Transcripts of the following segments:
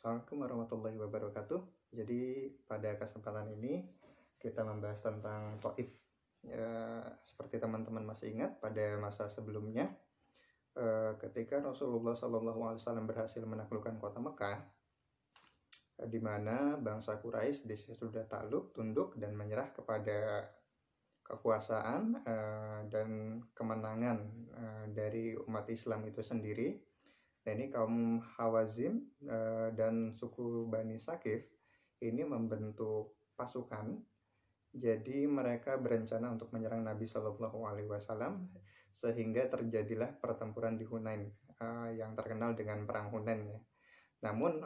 Assalamualaikum warahmatullahi wabarakatuh. Jadi pada kesempatan ini kita membahas tentang Taif. Seperti teman-teman masih ingat pada masa sebelumnya, ketika Rasulullah SAW berhasil menaklukkan kota Mekah, di mana bangsa Quraisy sudah takluk, tunduk dan menyerah kepada kekuasaan dan kemenangan dari umat Islam itu sendiri. Nah, ini kaum Hawazim dan suku Bani Sakif ini membentuk pasukan. Jadi mereka berencana untuk menyerang Nabi Shallallahu Alaihi Wasallam, sehingga terjadilah pertempuran di Hunain yang terkenal dengan perang Hunain ya. Namun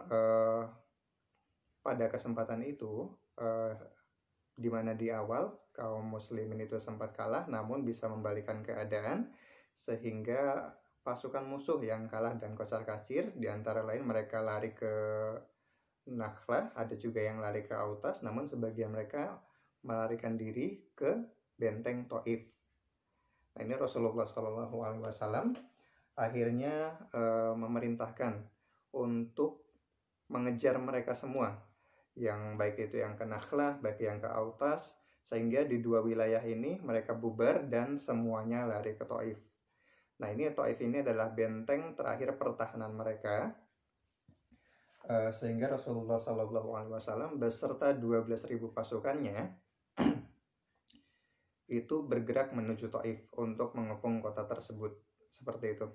pada kesempatan itu di mana di awal kaum muslimin itu sempat kalah, namun bisa membalikan keadaan sehingga pasukan musuh yang kalah dan kocar-kacir, di antara lain mereka lari ke Nakhlah, ada juga yang lari ke Autas, namun sebagian mereka melarikan diri ke benteng Taif. Nah, ini Rasulullah SAW akhirnya memerintahkan untuk mengejar mereka semua, yang baik itu yang ke Nakhlah, baik yang ke Autas, sehingga di dua wilayah ini mereka bubar dan semuanya lari ke Taif. Nah, ini Taif ini adalah benteng terakhir pertahanan mereka, sehingga Rasulullah SAW beserta 12.000 pasukannya itu bergerak menuju Taif untuk mengepung kota tersebut, seperti itu.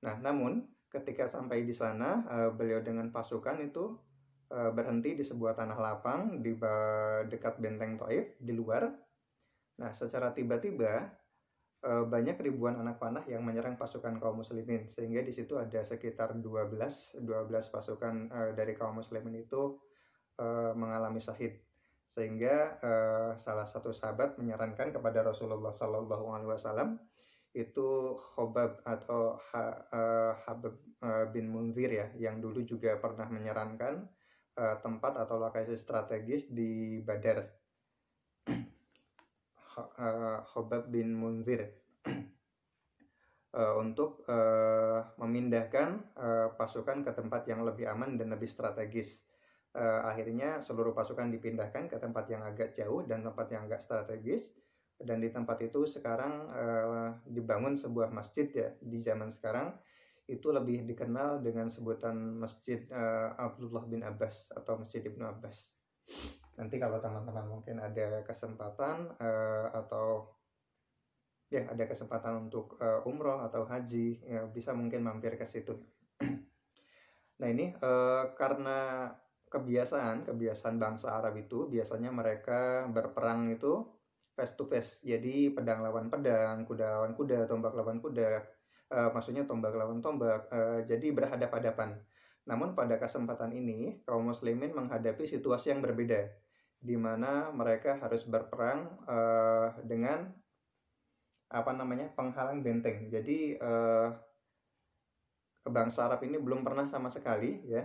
Nah, namun ketika sampai di sana, beliau dengan pasukan itu berhenti di sebuah tanah lapang di dekat benteng Taif di luar. Nah, secara tiba-tiba banyak ribuan anak panah yang menyerang pasukan kaum muslimin, sehingga di situ ada sekitar 12 pasukan dari kaum muslimin itu mengalami syahid. Sehingga salah satu sahabat menyarankan kepada Rasulullah SAW, itu Khobab atau Habib bin Munzir ya, yang dulu juga pernah menyarankan tempat atau lokasi strategis di Badar. Khobab bin Munzir untuk memindahkan pasukan ke tempat yang lebih aman dan lebih strategis. Akhirnya seluruh pasukan dipindahkan ke tempat yang agak jauh dan tempat yang agak strategis, dan di tempat itu sekarang dibangun sebuah masjid ya. Di zaman sekarang itu lebih dikenal dengan sebutan Masjid Abdullah bin Abbas atau Masjid Ibnu Abbas. Nanti kalau teman-teman mungkin ada kesempatan atau ya ada kesempatan untuk umroh atau haji, ya bisa mungkin mampir ke situ. Nah, ini karena kebiasaan bangsa Arab itu biasanya mereka berperang itu face to face. Jadi pedang lawan pedang, kuda lawan kuda, tombak lawan kuda. Maksudnya tombak lawan tombak. Jadi berhadapan-hadapan. Namun pada kesempatan ini kaum muslimin menghadapi situasi yang berbeda, di mana mereka harus berperang dengan penghalang benteng. Jadi bangsa Arab ini belum pernah sama sekali ya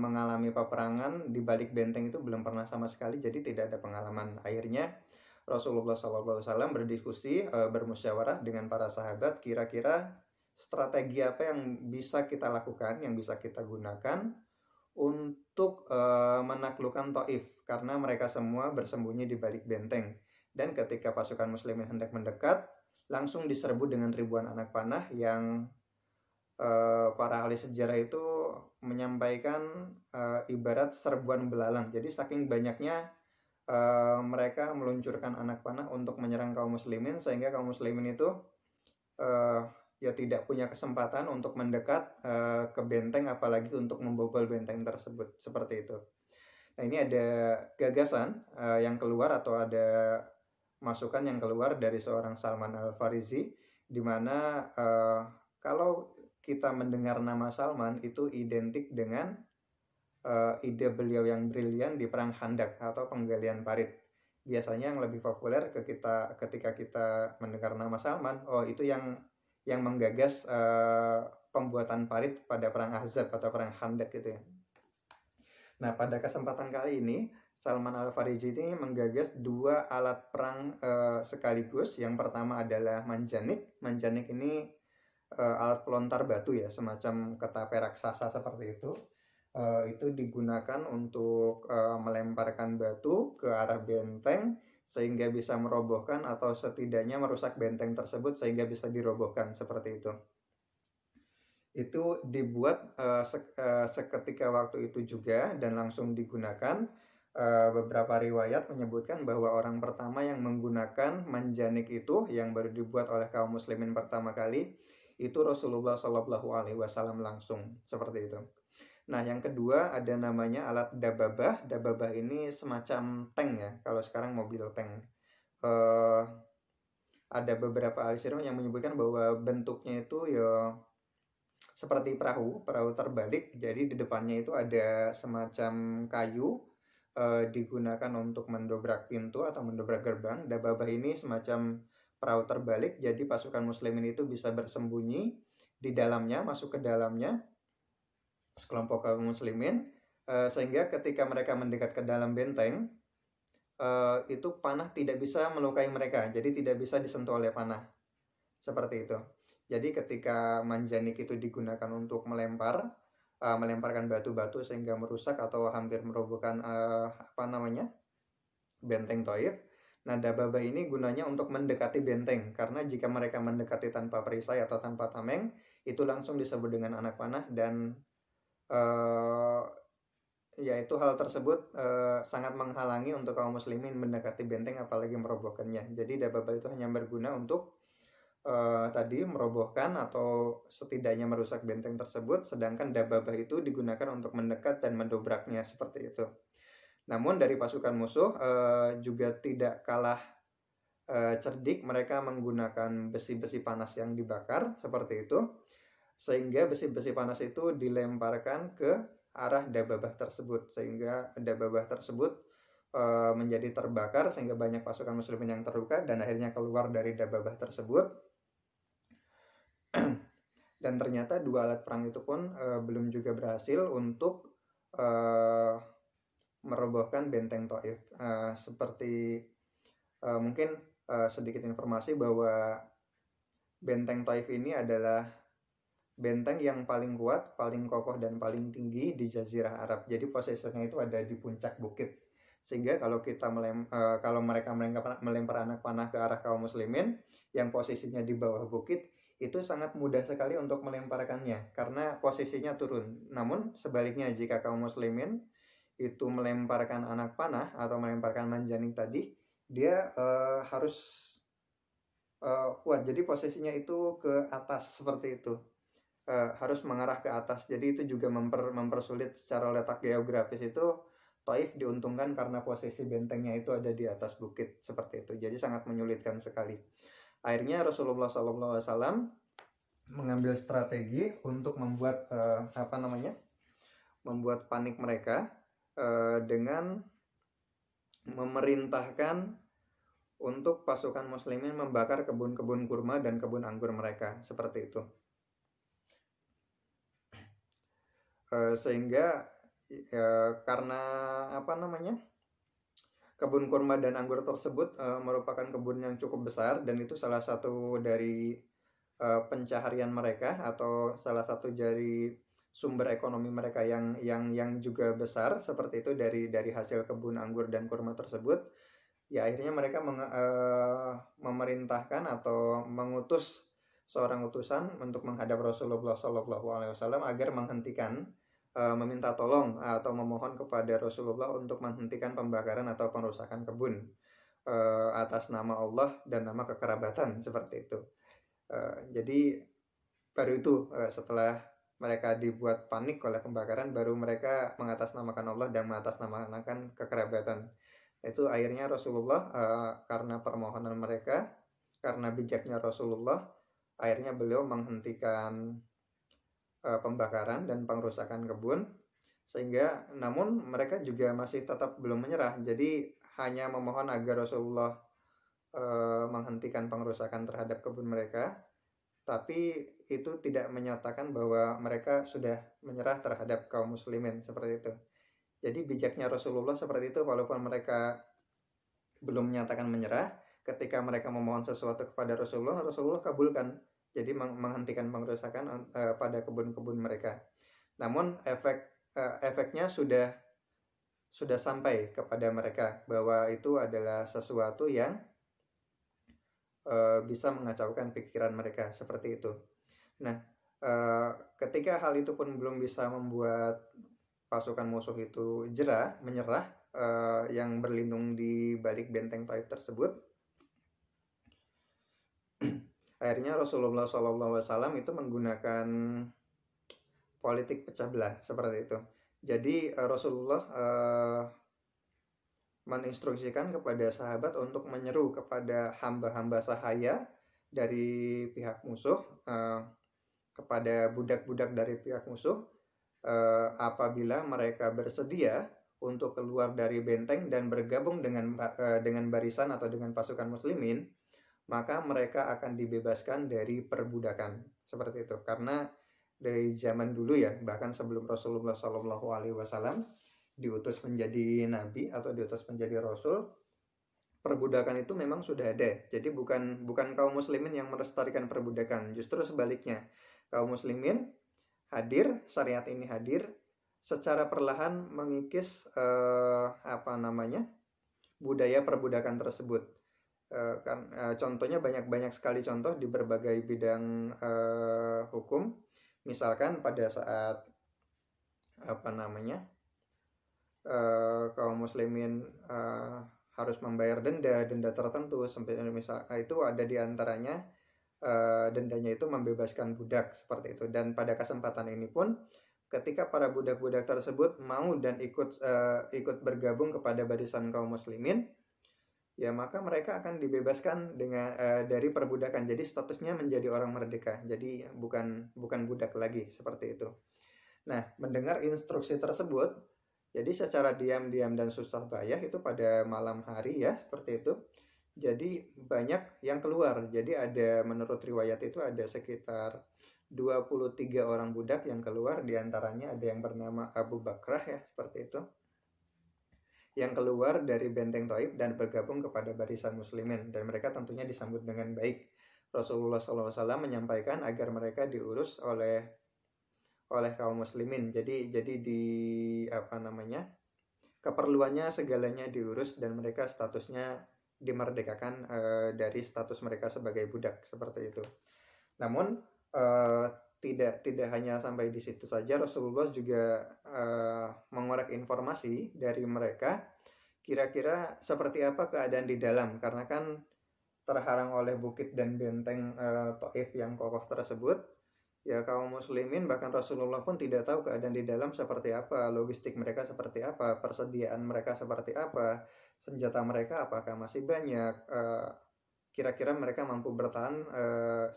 mengalami peperangan di balik benteng, itu belum pernah sama sekali, jadi tidak ada pengalaman. Akhirnya Rasulullah SAW berdiskusi, bermusyawarah dengan para sahabat, kira-kira strategi apa yang bisa kita lakukan, yang bisa kita gunakan untuk menaklukkan Taif, karena mereka semua bersembunyi di balik benteng. Dan ketika pasukan muslimin hendak mendekat, langsung diserbu dengan ribuan anak panah yang para ahli sejarah itu menyampaikan ibarat serbuan belalang. Jadi saking banyaknya mereka meluncurkan anak panah untuk menyerang kaum muslimin, sehingga kaum muslimin itu ya tidak punya kesempatan untuk mendekat ke benteng, apalagi untuk membobol benteng tersebut, seperti itu. Nah, ini ada gagasan yang keluar, atau ada masukan yang keluar dari seorang Salman Al-Farisi, di mana kalau kita mendengar nama Salman itu identik dengan ide beliau yang brilian di perang Khandaq atau penggalian parit. Biasanya yang lebih populer ketika kita mendengar nama Salman, oh itu yang menggagas pembuatan parit pada perang Ahzab atau perang Khandaq gitu ya. Nah, pada kesempatan kali ini Salman Al-Farisi ini menggagas dua alat perang sekaligus. Yang pertama adalah manjanik. Manjanik ini alat pelontar batu ya, semacam ketapel raksasa seperti itu. itu digunakan untuk melemparkan batu ke arah benteng sehingga bisa merobohkan atau setidaknya merusak benteng tersebut sehingga bisa dirobohkan, seperti itu. Itu dibuat seketika waktu itu juga dan langsung digunakan. Beberapa riwayat menyebutkan bahwa orang pertama yang menggunakan manjanik itu yang baru dibuat oleh kaum muslimin pertama kali itu Rasulullah Shallallahu Alaihi Wasallam langsung, seperti itu. Nah, yang kedua ada namanya alat dababah. Dababah ini semacam tank ya, kalau sekarang mobil tank. Ada beberapa ahli sirah yang menyebutkan bahwa bentuknya itu ya seperti perahu terbalik. Jadi di depannya itu ada semacam kayu digunakan untuk mendobrak pintu atau mendobrak gerbang. Dababah ini semacam perahu terbalik, jadi pasukan muslimin itu bisa bersembunyi di dalamnya, masuk ke dalamnya sekelompok kaum muslimin, sehingga ketika mereka mendekat ke dalam benteng itu panah tidak bisa melukai mereka, jadi tidak bisa disentuh oleh panah, seperti itu. Jadi ketika manjanik itu digunakan untuk melemparkan batu-batu sehingga merusak atau hampir merobohkan benteng Taif. Nah, dababah ini gunanya untuk mendekati benteng, karena jika mereka mendekati tanpa perisai atau tanpa tameng, itu langsung disebut dengan anak panah, dan yaitu hal tersebut sangat menghalangi untuk kaum muslimin mendekati benteng apalagi merobohkannya. Jadi dababah itu hanya berguna untuk tadi merobohkan atau setidaknya merusak benteng tersebut, sedangkan dababah itu digunakan untuk mendekat dan mendobraknya, seperti itu. Namun dari pasukan musuh juga tidak kalah cerdik, mereka menggunakan besi-besi panas yang dibakar, seperti itu, sehingga besi-besi panas itu dilemparkan ke arah dababah tersebut, sehingga dababah tersebut menjadi terbakar sehingga banyak pasukan muslimin yang terluka dan akhirnya keluar dari dababah tersebut. Dan ternyata dua alat perang itu pun belum juga berhasil untuk merobohkan benteng Taif. Seperti mungkin sedikit informasi bahwa benteng Taif ini adalah benteng yang paling kuat, paling kokoh dan paling tinggi di Jazirah Arab. Jadi posisinya itu ada di puncak bukit, sehingga kalau kalau mereka melempar anak panah ke arah kaum muslimin yang posisinya di bawah bukit, itu sangat mudah sekali untuk melemparkannya karena posisinya turun. Namun sebaliknya, jika kaum muslimin itu melemparkan anak panah atau melemparkan manjanik tadi, dia harus kuat. Jadi posisinya itu ke atas, seperti itu. Harus mengarah ke atas. Jadi itu juga mempersulit secara letak geografis itu. Taif diuntungkan karena posisi bentengnya itu ada di atas bukit, seperti itu. Jadi sangat menyulitkan sekali. Akhirnya Rasulullah SAW mengambil strategi untuk membuat membuat panik mereka dengan memerintahkan untuk pasukan muslimin membakar kebun-kebun kurma dan kebun anggur mereka, seperti itu. Sehingga karena kebun kurma dan anggur tersebut merupakan kebun yang cukup besar, dan itu salah satu dari pencaharian mereka atau salah satu dari sumber ekonomi mereka yang juga besar, seperti itu, dari hasil kebun anggur dan kurma tersebut. Ya akhirnya mereka memerintahkan atau mengutus seorang utusan untuk menghadap Rasulullah SAW agar menghentikan, meminta tolong atau memohon kepada Rasulullah untuk menghentikan pembakaran atau perusakan kebun atas nama Allah dan nama kekerabatan, seperti itu. Jadi baru itu setelah mereka dibuat panik oleh pembakaran, baru mereka mengatasnamakan Allah dan mengatasnamakan kekerabatan. Itu akhirnya Rasulullah karena permohonan mereka, karena bijaknya Rasulullah, akhirnya beliau menghentikan pembakaran dan pengrusakan kebun, sehingga namun mereka juga masih tetap belum menyerah. Jadi hanya memohon agar Rasulullah menghentikan pengrusakan terhadap kebun mereka, tapi itu tidak menyatakan bahwa mereka sudah menyerah terhadap kaum muslimin, seperti itu. Jadi bijaknya Rasulullah seperti itu, walaupun mereka belum menyatakan menyerah, ketika mereka memohon sesuatu kepada Rasulullah, Rasulullah kabulkan. Jadi menghentikan pengerusakan pada kebun-kebun mereka. Namun efek efeknya sudah sampai kepada mereka bahwa itu adalah sesuatu yang bisa mengacaukan pikiran mereka seperti itu. Nah, ketika hal itu pun belum bisa membuat pasukan musuh itu menyerah, yang berlindung di balik benteng Taif tersebut, akhirnya Rasulullah SAW itu menggunakan politik pecah belah seperti itu. Jadi Rasulullah menginstruksikan kepada sahabat untuk menyeru kepada hamba-hamba sahaya dari pihak musuh, kepada budak-budak dari pihak musuh, apabila mereka bersedia untuk keluar dari benteng dan bergabung dengan barisan atau dengan pasukan muslimin, maka mereka akan dibebaskan dari perbudakan seperti itu. Karena dari zaman dulu ya, bahkan sebelum Rasulullah SAW diutus menjadi nabi atau diutus menjadi rasul, perbudakan itu memang sudah ada. Jadi bukan kaum muslimin yang melestarikan perbudakan, justru sebaliknya. Kaum muslimin hadir, syariat ini hadir secara perlahan mengikis budaya perbudakan tersebut. Contohnya banyak sekali contoh di berbagai bidang hukum. Misalkan pada saat kaum muslimin harus membayar denda tertentu, itu ada di antaranya dendanya itu membebaskan budak seperti itu. Dan pada kesempatan ini pun, ketika para budak-budak tersebut mau dan ikut bergabung kepada barisan kaum muslimin, ya maka mereka akan dibebaskan dari perbudakan. Jadi statusnya menjadi orang merdeka. Jadi bukan budak lagi seperti itu. Nah, mendengar instruksi tersebut, jadi secara diam-diam dan susah payah itu pada malam hari ya seperti itu. Jadi banyak yang keluar. Jadi menurut riwayat itu ada sekitar 23 orang budak yang keluar. Di antaranya ada yang bernama Abu Bakrah ya seperti itu, yang keluar dari benteng Taif dan bergabung kepada barisan muslimin. Dan mereka tentunya disambut dengan baik. Rasulullah SAW menyampaikan agar mereka diurus oleh kaum muslimin. Jadi keperluannya segalanya diurus dan mereka statusnya dimerdekakan dari status mereka sebagai budak seperti itu. Namun tidak hanya sampai di situ saja, Rasulullah juga mengorek informasi dari mereka kira-kira seperti apa keadaan di dalam, karena kan terhalang oleh bukit dan benteng Taif yang kokoh tersebut. Ya, kaum muslimin bahkan Rasulullah pun tidak tahu keadaan di dalam seperti apa, logistik mereka seperti apa, persediaan mereka seperti apa, senjata mereka apakah masih banyak, kira-kira mereka mampu bertahan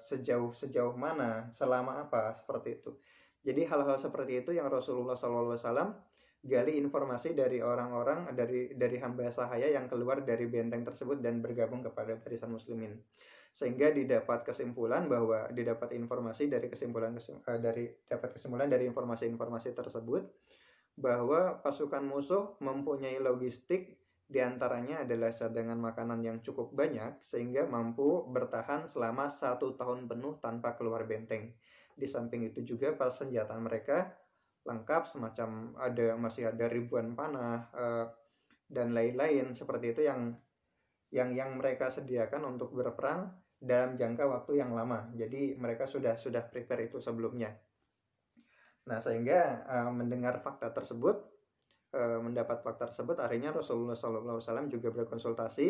sejauh mana, selama apa, seperti itu. Jadi hal-hal seperti itu yang Rasulullah SAW gali informasi dari orang-orang, dari hamba sahaya yang keluar dari benteng tersebut dan bergabung kepada barisan muslimin, sehingga didapat kesimpulan dari informasi-informasi tersebut bahwa pasukan musuh mempunyai logistik, diantaranya adalah cadangan makanan yang cukup banyak sehingga mampu bertahan selama 1 tahun penuh tanpa keluar benteng. Di samping itu juga persenjataan mereka lengkap, masih ada ribuan panah dan lain-lain seperti itu yang mereka sediakan untuk berperang dalam jangka waktu yang lama. Jadi mereka sudah prepare itu sebelumnya. Nah, sehingga mendengar fakta tersebut, mendapat fakta tersebut, akhirnya Rasulullah SAW juga berkonsultasi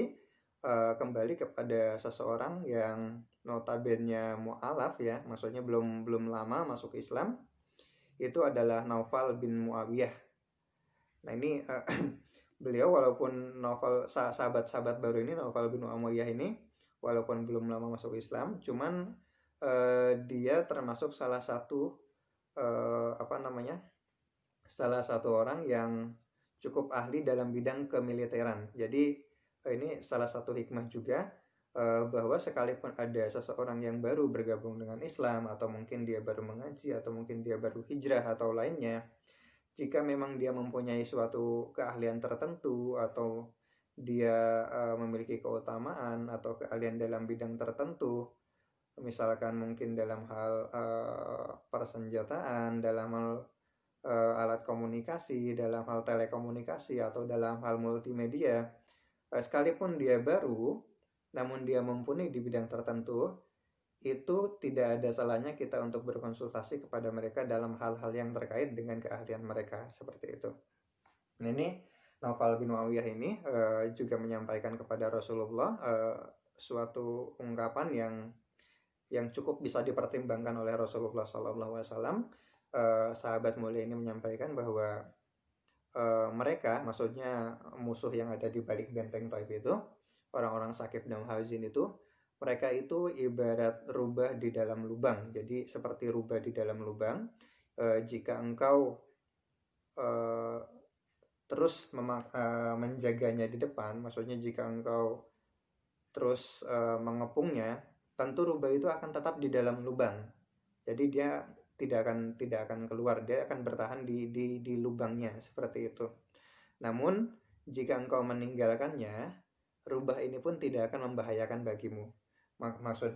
kembali kepada seseorang yang notabene mu'alaf ya, maksudnya belum lama masuk Islam. Itu adalah Naufal bin Muawiyah. Nah, ini beliau walaupun sahabat-sahabat baru ini, Naufal bin Muawiyah ini walaupun belum lama masuk Islam, cuman dia termasuk salah satu orang yang cukup ahli dalam bidang kemiliteran. Jadi ini salah satu hikmah juga, bahwa sekalipun ada seseorang yang baru bergabung dengan Islam, atau mungkin dia baru mengaji, atau mungkin dia baru hijrah atau lainnya, jika memang dia mempunyai suatu keahlian tertentu, atau dia memiliki keutamaan atau keahlian dalam bidang tertentu, misalkan mungkin dalam hal persenjataan, dalam hal alat komunikasi, dalam hal telekomunikasi atau dalam hal multimedia, sekalipun dia baru, namun dia mumpuni di bidang tertentu, itu tidak ada salahnya kita untuk berkonsultasi kepada mereka dalam hal-hal yang terkait dengan keahlian mereka, seperti itu. Nah, ini Naufal bin Muawiyah ini juga menyampaikan kepada Rasulullah suatu ungkapan yang cukup bisa dipertimbangkan oleh Rasulullah SAW. Sahabat mulia ini menyampaikan bahwa mereka, maksudnya musuh yang ada di balik benteng Taif itu, orang-orang Sakif dan Hawazin itu, mereka itu ibarat rubah di dalam lubang. Jadi seperti rubah di dalam lubang. Jika engkau terus menjaganya di depan, maksudnya jika engkau terus mengepungnya, tentu rubah itu akan tetap di dalam lubang. Jadi dia tidak akan keluar, dia akan bertahan di lubangnya, seperti itu. Namun jika engkau meninggalkannya, rubah ini pun tidak akan membahayakan bagimu. Maksud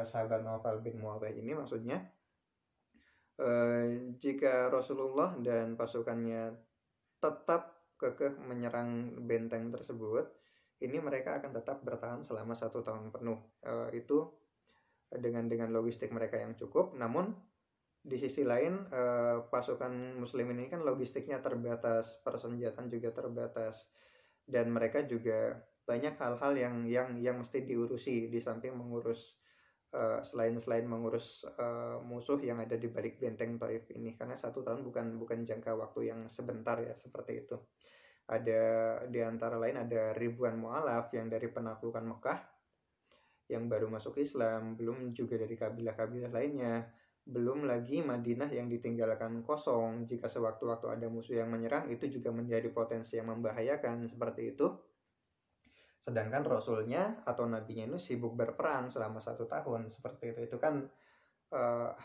sahabat Naufal bin Muawiyah ini maksudnya, jika Rasulullah dan pasukannya tetap kekeh menyerang benteng tersebut, ini mereka akan tetap bertahan selama 1 tahun penuh. Itu dengan logistik mereka yang cukup. Namun di sisi lain, pasukan muslimin ini kan logistiknya terbatas, persenjataan juga terbatas, dan mereka juga banyak hal-hal yang mesti diurusi di samping mengurus selain mengurus musuh yang ada di balik benteng Taif ini, karena 1 tahun bukan jangka waktu yang sebentar ya, seperti itu. Ada di antara lain ada ribuan mu'alaf yang dari penaklukan Mekah yang baru masuk Islam, belum juga dari kabilah-kabilah lainnya, belum lagi Madinah yang ditinggalkan kosong. Jika sewaktu-waktu ada musuh yang menyerang, itu juga menjadi potensi yang membahayakan, seperti itu. Sedangkan Rasulnya atau Nabinya ini sibuk berperang selama 1 tahun, seperti itu. Itu kan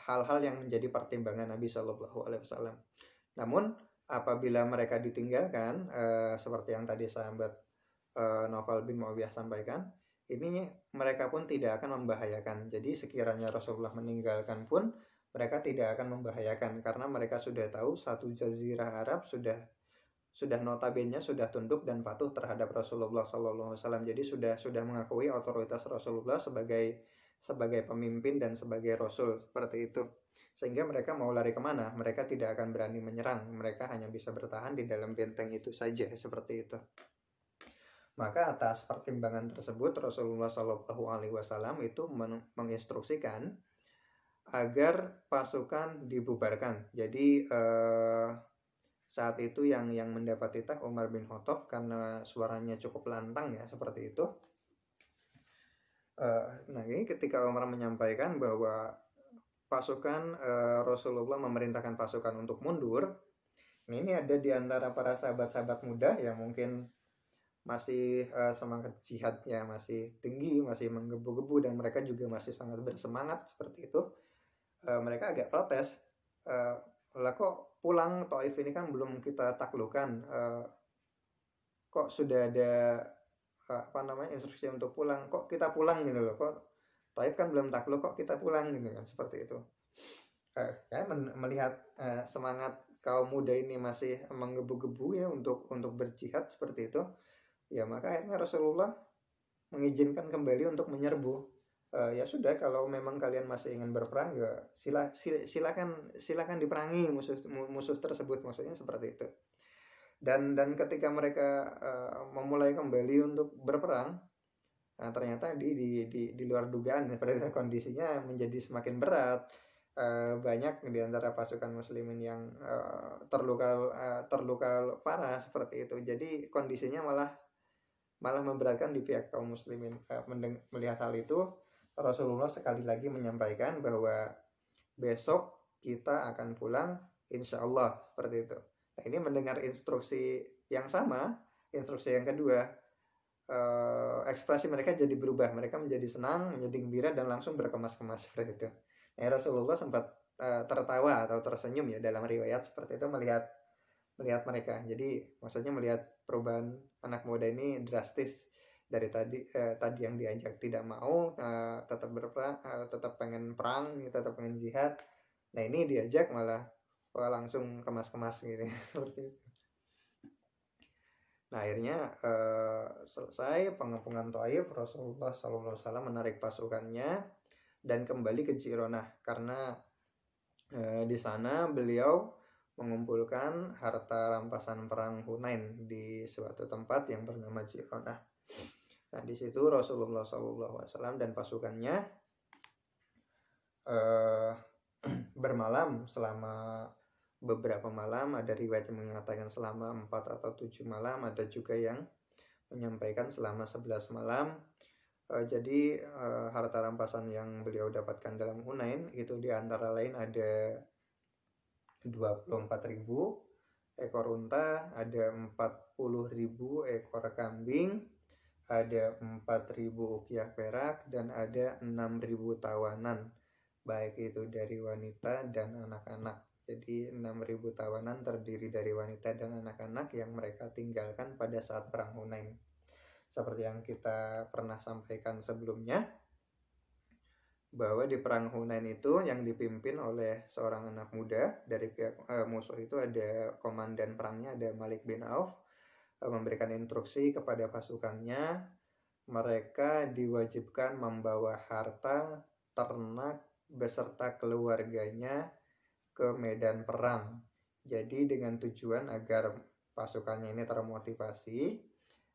hal-hal yang menjadi pertimbangan Nabi Shallallahu Alaihi Wasallam. Namun apabila mereka ditinggalkan, seperti yang tadi sahabat Naufal bin Muawiyah sampaikan, ini mereka pun tidak akan membahayakan. Jadi sekiranya Rasulullah meninggalkan pun mereka tidak akan membahayakan, karena mereka sudah tahu satu jazirah Arab sudah notabene sudah tunduk dan patuh terhadap Rasulullah SAW. Jadi sudah mengakui otoritas Rasulullah sebagai pemimpin dan sebagai Rasul, seperti itu. Sehingga mereka mau lari kemana, mereka tidak akan berani menyerang, mereka hanya bisa bertahan di dalam benteng itu saja, seperti itu. Maka atas pertimbangan tersebut Rasulullah SAW itu menginstruksikan agar pasukan dibubarkan. Jadi saat itu yang mendapat titah Umar bin Khattab, karena suaranya cukup lantang ya, seperti itu. Nah ini ketika Umar menyampaikan bahwa pasukan Rasulullah memerintahkan pasukan untuk mundur, ini ada di antara para sahabat-sahabat muda yang mungkin masih semangat jihadnya masih tinggi, masih menggebu-gebu, dan mereka juga masih sangat bersemangat, seperti itu. Mereka agak protes, lah kok pulang Taif ini kan belum kita taklukkan, kok sudah ada instruksi untuk pulang, kok kita pulang gitu loh, kok Taif kan belum takluk, kok kita pulang gitu kan, seperti itu. Melihat semangat kaum muda ini masih menggebu-gebu ya untuk berjihad, seperti itu ya, maka akhirnya Rasulullah mengizinkan kembali untuk menyerbu. Ya sudah, kalau memang kalian masih ingin berperang ya silakan diperangi musuh tersebut, maksudnya seperti itu. Dan ketika mereka memulai kembali untuk berperang, nah ternyata di luar dugaan, kondisinya menjadi semakin berat. Banyak di antara pasukan muslimin yang terluka parah, seperti itu. Jadi kondisinya malah memberatkan di pihak kaum muslimin. Melihat hal itu, Rasulullah sekali lagi menyampaikan bahwa besok kita akan pulang insya Allah, seperti itu. Nah, ini mendengar instruksi yang sama, instruksi yang kedua, ekspresi mereka jadi berubah, mereka menjadi senang, menjadi gembira, dan langsung berkemas-kemas, seperti itu. Nah, Rasulullah sempat tertawa atau tersenyum ya dalam riwayat, seperti itu, melihat mereka. Jadi maksudnya melihat perubahan anak muda ini drastis, dari tadi yang diajak tidak mau, tetap berperang, tetap pengen perang, tetap pengen jihad. Nah ini diajak malah langsung kemas-kemas gitu seperti itu. Nah akhirnya selesai pengepungan Thaif, Rasulullah SAW menarik pasukannya dan kembali ke Jironah karena di sana beliau mengumpulkan harta rampasan perang Hunain di suatu tempat yang bernama Jironah. Nah di situ Rasulullah SAW dan pasukannya bermalam selama beberapa malam. Ada riwayat yang mengatakan selama 4 atau 7 malam, ada juga yang menyampaikan selama 11 malam. Jadi harta rampasan yang beliau dapatkan dalam Hunain itu diantara lain ada 24.000 ekor unta, ada 40.000 ekor kambing, ada 4.000 ukiah perak, dan ada 6.000 tawanan, baik itu dari wanita dan anak-anak. Jadi 6.000 tawanan terdiri dari wanita dan anak-anak yang mereka tinggalkan pada saat perang Hunain. Seperti yang kita pernah sampaikan sebelumnya, bahwa di perang Hunain itu yang dipimpin oleh seorang anak muda dari pihak musuh itu, ada komandan perangnya, ada Malik bin Auf, memberikan instruksi kepada pasukannya. Mereka diwajibkan membawa harta, ternak beserta keluarganya ke medan perang. Jadi dengan tujuan agar pasukannya ini termotivasi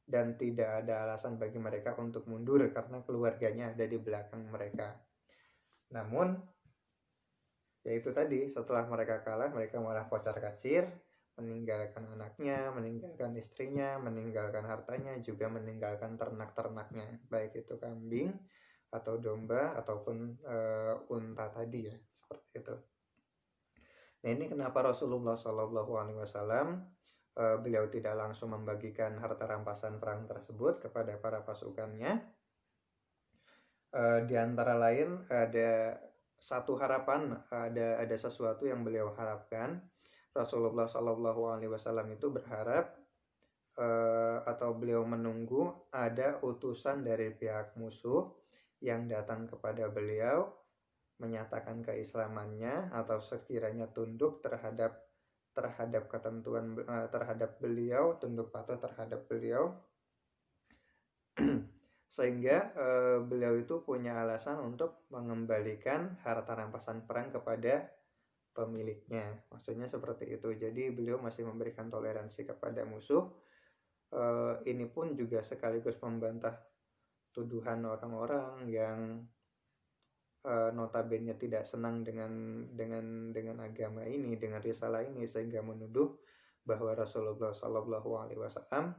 dan tidak ada alasan bagi mereka untuk mundur karena keluarganya ada di belakang mereka. Namun ya itu tadi, setelah mereka kalah, mereka malah kocar-kacir, meninggalkan anaknya, meninggalkan istrinya, meninggalkan hartanya, juga meninggalkan ternak-ternaknya, baik itu kambing atau domba ataupun unta tadi ya, seperti itu. Nah ini kenapa Rasulullah SAW beliau tidak langsung membagikan harta rampasan perang tersebut kepada para pasukannya. Di antara lain ada satu harapan, ada sesuatu yang beliau harapkan. Rasulullah SAW itu berharap atau beliau menunggu ada utusan dari pihak musuh yang datang kepada beliau menyatakan keislamannya atau sekiranya tunduk terhadap ketentuan terhadap beliau, tunduk patuh terhadap beliau, sehingga beliau itu punya alasan untuk mengembalikan harta rampasan perang kepada pemiliknya. Maksudnya seperti itu. Jadi beliau masih memberikan toleransi kepada musuh. Ini pun juga sekaligus membantah tuduhan orang-orang yang notabene tidak senang dengan agama ini, dengan risalah ini, sehingga menuduh bahwa Rasulullah SAW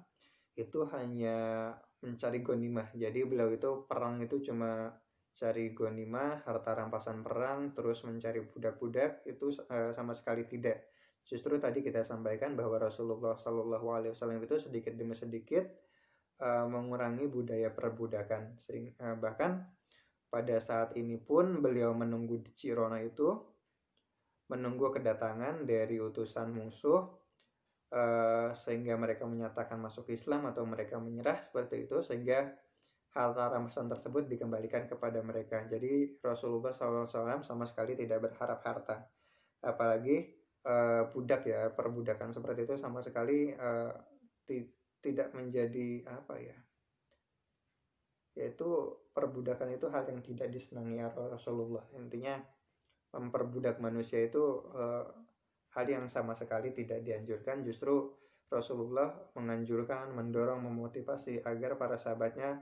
itu hanya mencari ghanimah. Jadi beliau itu perang itu cuma cari ghanimah, harta rampasan perang, terus mencari budak-budak, itu sama sekali tidak. Justru tadi kita sampaikan bahwa Rasulullah SAW itu sedikit demi sedikit mengurangi budaya perbudakan, sehingga bahkan pada saat ini pun beliau menunggu di Jironah itu, menunggu kedatangan dari utusan musuh sehingga mereka menyatakan masuk Islam atau mereka menyerah seperti itu, sehingga harta rampasan tersebut dikembalikan kepada mereka. Jadi Rasulullah SAW sama sekali tidak berharap harta, apalagi budak ya, perbudakan seperti itu sama sekali tidak menjadi apa ya, yaitu perbudakan itu hal yang tidak disenangi Rasulullah. Intinya memperbudak manusia itu hal yang sama sekali tidak dianjurkan. Justru Rasulullah menganjurkan, mendorong, memotivasi agar para sahabatnya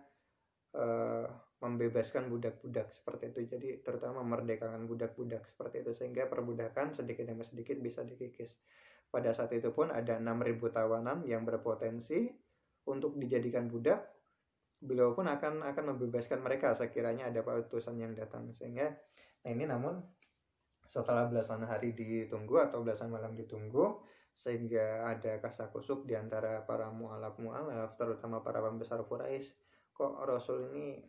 membebaskan budak-budak seperti itu. Jadi terutama memerdekakan budak-budak seperti itu, sehingga perbudakan sedikit demi sedikit bisa dikikis. Pada saat itu pun ada 6.000 tawanan yang berpotensi untuk dijadikan budak. Beliau pun akan membebaskan mereka sekiranya ada utusan yang datang. Sehingga nah ini namun setelah belasan hari ditunggu atau belasan malam ditunggu, sehingga ada kasakusuk di antara para mu'alaf, terutama para pembesar Quraisy. Kok Rasul ini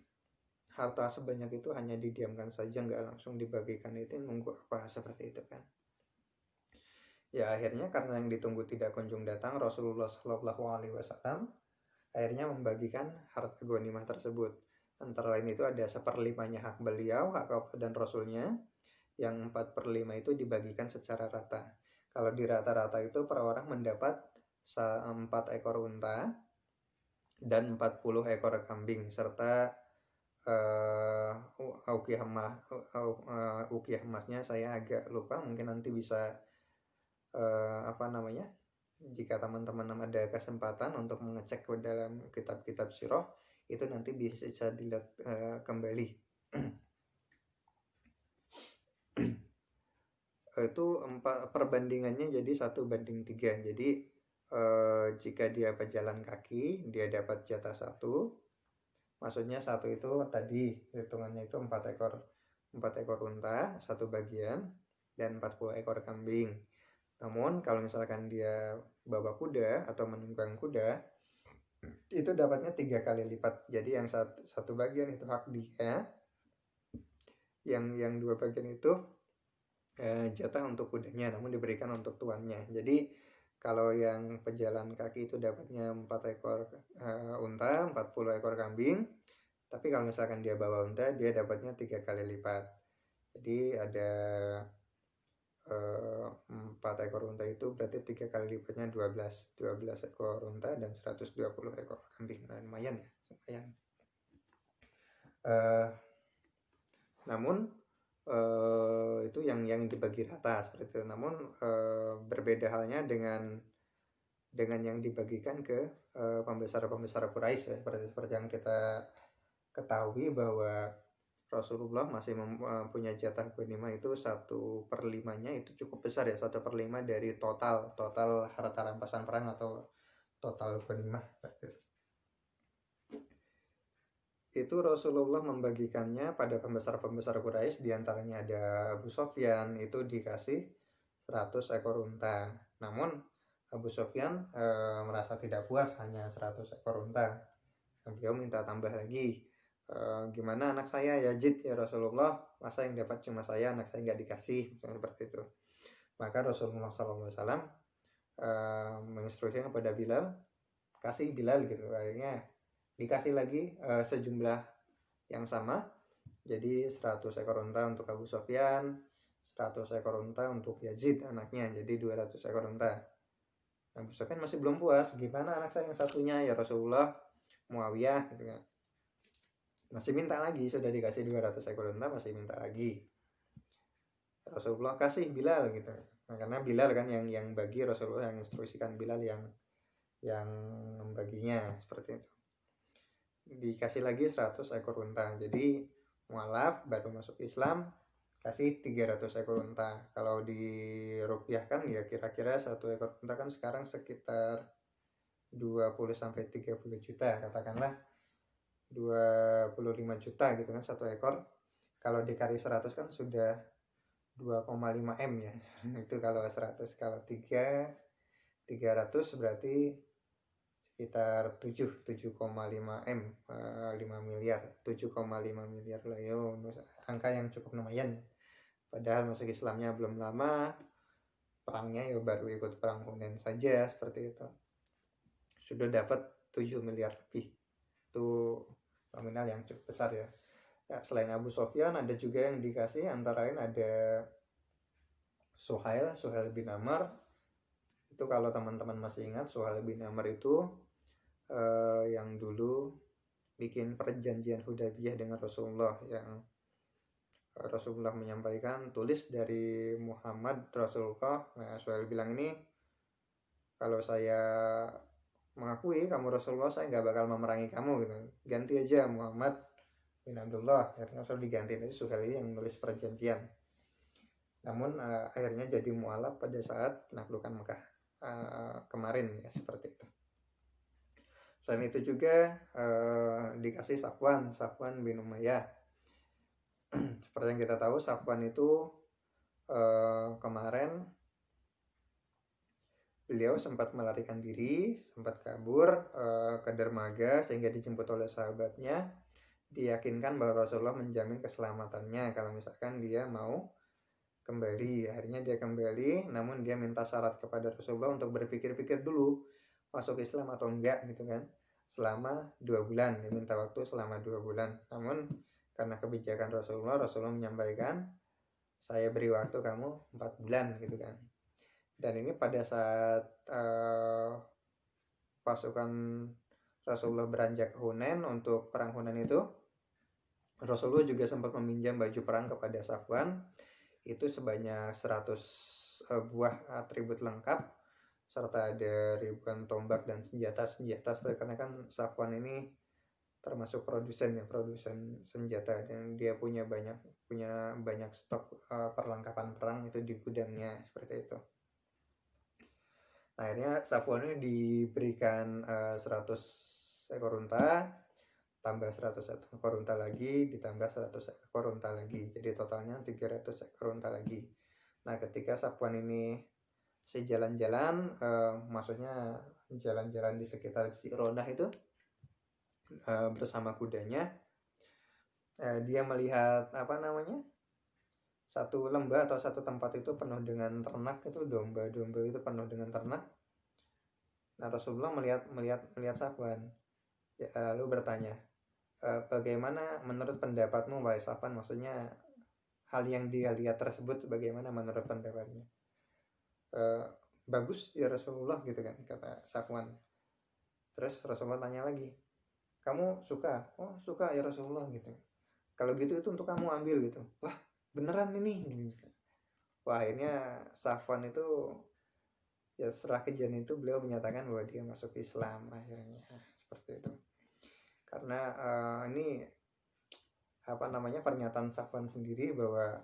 harta sebanyak itu hanya didiamkan saja, nggak langsung dibagikan, itu nunggu apa seperti itu kan. Ya akhirnya karena yang ditunggu tidak kunjung datang, Rasulullah SAW akhirnya membagikan harta ghanimah tersebut. Antara lain itu ada 1/5 hak beliau, hak dan Rasulnya, yang 4/5 itu dibagikan secara rata. Kalau di rata-rata itu per orang mendapat 4 ekor unta dan 40 ekor kambing serta ukiah emasnya saya agak lupa, mungkin nanti bisa jika teman-teman ada kesempatan untuk mengecek ke dalam kitab-kitab sirah, itu nanti bisa dilihat kembali. Itu perbandingannya jadi 1:3. Jadi jika dia pejalan kaki, dia dapat jatah 1. Maksudnya 1 itu tadi hitungannya itu 4 ekor unta, 1 bagian, dan 40 ekor kambing. Namun kalau misalkan dia bawa kuda atau menunggang kuda, itu dapatnya 3 kali lipat. Jadi yang satu bagian itu hak dia, yang 2 bagian itu jatah untuk kudanya, namun diberikan untuk tuannya. Jadi kalau yang pejalan kaki itu dapatnya 4 ekor unta, 40 ekor kambing. Tapi kalau misalkan dia bawa unta, dia dapatnya 3 kali lipat. Jadi ada 4 ekor unta itu berarti 3 kali lipatnya 12 ekor unta dan 120 ekor kambing. Nah, lumayan ya, lumayan. Namun itu yang dibagi rata seperti itu. Namun berbeda halnya dengan yang dibagikan ke pembesar-pembesar Quraisy ya, seperti yang kita ketahui bahwa Rasulullah masih punya jatah ghanimah itu 1/5-nya itu cukup besar ya, 1/5 dari total harta rampasan perang atau total ghanimah. Itu Rasulullah membagikannya pada pembesar-pembesar Quraisy, diantaranya ada Abu Sofyan, itu dikasih 100 ekor unta. Namun Abu Sofyan merasa tidak puas hanya 100 ekor unta. Beliau minta tambah lagi. Gimana anak saya Yazid ya Rasulullah, masa yang dapat cuma saya, anak saya nggak dikasih, seperti itu. Maka Rasulullah SAW menginstruksikan kepada Bilal, kasih Bilal gitu. Akhirnya dikasih lagi sejumlah yang sama, jadi 100 ekor unta untuk Abu Sofyan, 100 ekor unta untuk Yazid anaknya, jadi 200 ekor unta. Abu Sofyan masih belum puas, gimana anak saya yang satunya ya Rasulullah, Muawiyah gitu kan. Masih minta lagi, sudah dikasih 200 ekor unta, masih minta lagi. Rasulullah kasih Bilal gitu. Nah, karena Bilal kan yang bagi, Rasulullah yang instruksikan Bilal yang membaginya, seperti itu. Dikasih lagi 100 ekor unta. Jadi mualaf baru masuk Islam kasih 300 ekor unta. Kalau dirupiahkan ya kira-kira 1 ekor unta kan sekarang sekitar 20-30 juta, katakanlah 25 juta gitu kan 1 ekor. Kalau dikali 100 kan sudah 2,5 M ya. Itu kalau 100, kalau 300 berarti sekitar 7,5 M, 5 miliar, 7,5 miliar lah ya, angka yang cukup lumayan ya. Padahal masuk Islamnya belum lama, perangnya ya baru ikut perang Hunain saja, seperti itu. Sudah dapat 7 miliar lebih. Itu nominal yang cukup besar ya. Ya, selain Abu Sofyan ada juga yang dikasih, antara lain ada Suhail bin Amr. Itu kalau teman-teman masih ingat, Suhail bin Amr itu yang dulu bikin perjanjian Hudaybiyah dengan Rasulullah, yang Rasulullah menyampaikan, tulis dari Muhammad Rasulullah. Nah, Suhail bilang ini, kalau saya mengakui kamu Rasulullah, saya nggak bakal memerangi kamu gitu. Ganti aja Muhammad bin Abdullah. Akhirnya Rasul diganti, dari Suhail yang nulis perjanjian. Namun akhirnya jadi mualaf pada saat penaklukan Mekah kemarin ya, seperti itu. Selain itu juga dikasih Safwan bin Umayyah. Seperti yang kita tahu, Safwan itu kemarin beliau sempat melarikan diri, sempat kabur ke dermaga sehingga dijemput oleh sahabatnya. Diyakinkan bahwa Rasulullah menjamin keselamatannya kalau misalkan dia mau kembali. Akhirnya dia kembali, namun dia minta syarat kepada Rasulullah untuk berpikir-pikir dulu masuk Islam atau enggak gitu kan, selama 2 bulan. Dia minta waktu selama 2 bulan. Namun karena kebijakan Rasulullah menyampaikan, saya beri waktu kamu 4 bulan gitu kan. Dan ini pada saat pasukan Rasulullah beranjak ke Hunain untuk perang Hunain itu, Rasulullah juga sempat meminjam baju perang kepada Safwan itu sebanyak 100 buah atribut lengkap, serta ada ribuan tombak dan senjata karena kan Safwan ini termasuk produsen senjata, dan dia punya banyak stok perlengkapan perang itu di gudangnya seperti itu. Nah, akhirnya Safwan ini diberikan 100 ekor unta, tambah 100 ekor unta lagi, ditambah 100 ekor unta lagi, jadi totalnya 300 ekor unta lagi. Nah, ketika Safwan ini jalan-jalan, maksudnya jalan-jalan di sekitar Jironah itu bersama kudanya, dia melihat satu lembah atau satu tempat itu penuh dengan ternak, itu domba-domba itu penuh dengan ternak. Nah, Rasulullah melihat Safwan, ya, lalu bertanya, bagaimana menurut pendapatmu wahai Safwan, maksudnya hal yang dia lihat tersebut bagaimana menurut pendapatnya? Bagus ya Rasulullah gitu kan, kata Safwan. Terus Rasulullah tanya lagi, kamu suka? Oh, suka ya Rasulullah gitu. Kalau gitu itu untuk kamu ambil gitu. Wah, beneran ini gitu. Wah, akhirnya Safwan itu, ya setelah kejadian itu beliau menyatakan bahwa dia masuk Islam akhirnya, seperti itu. Karena ini pernyataan Safwan sendiri bahwa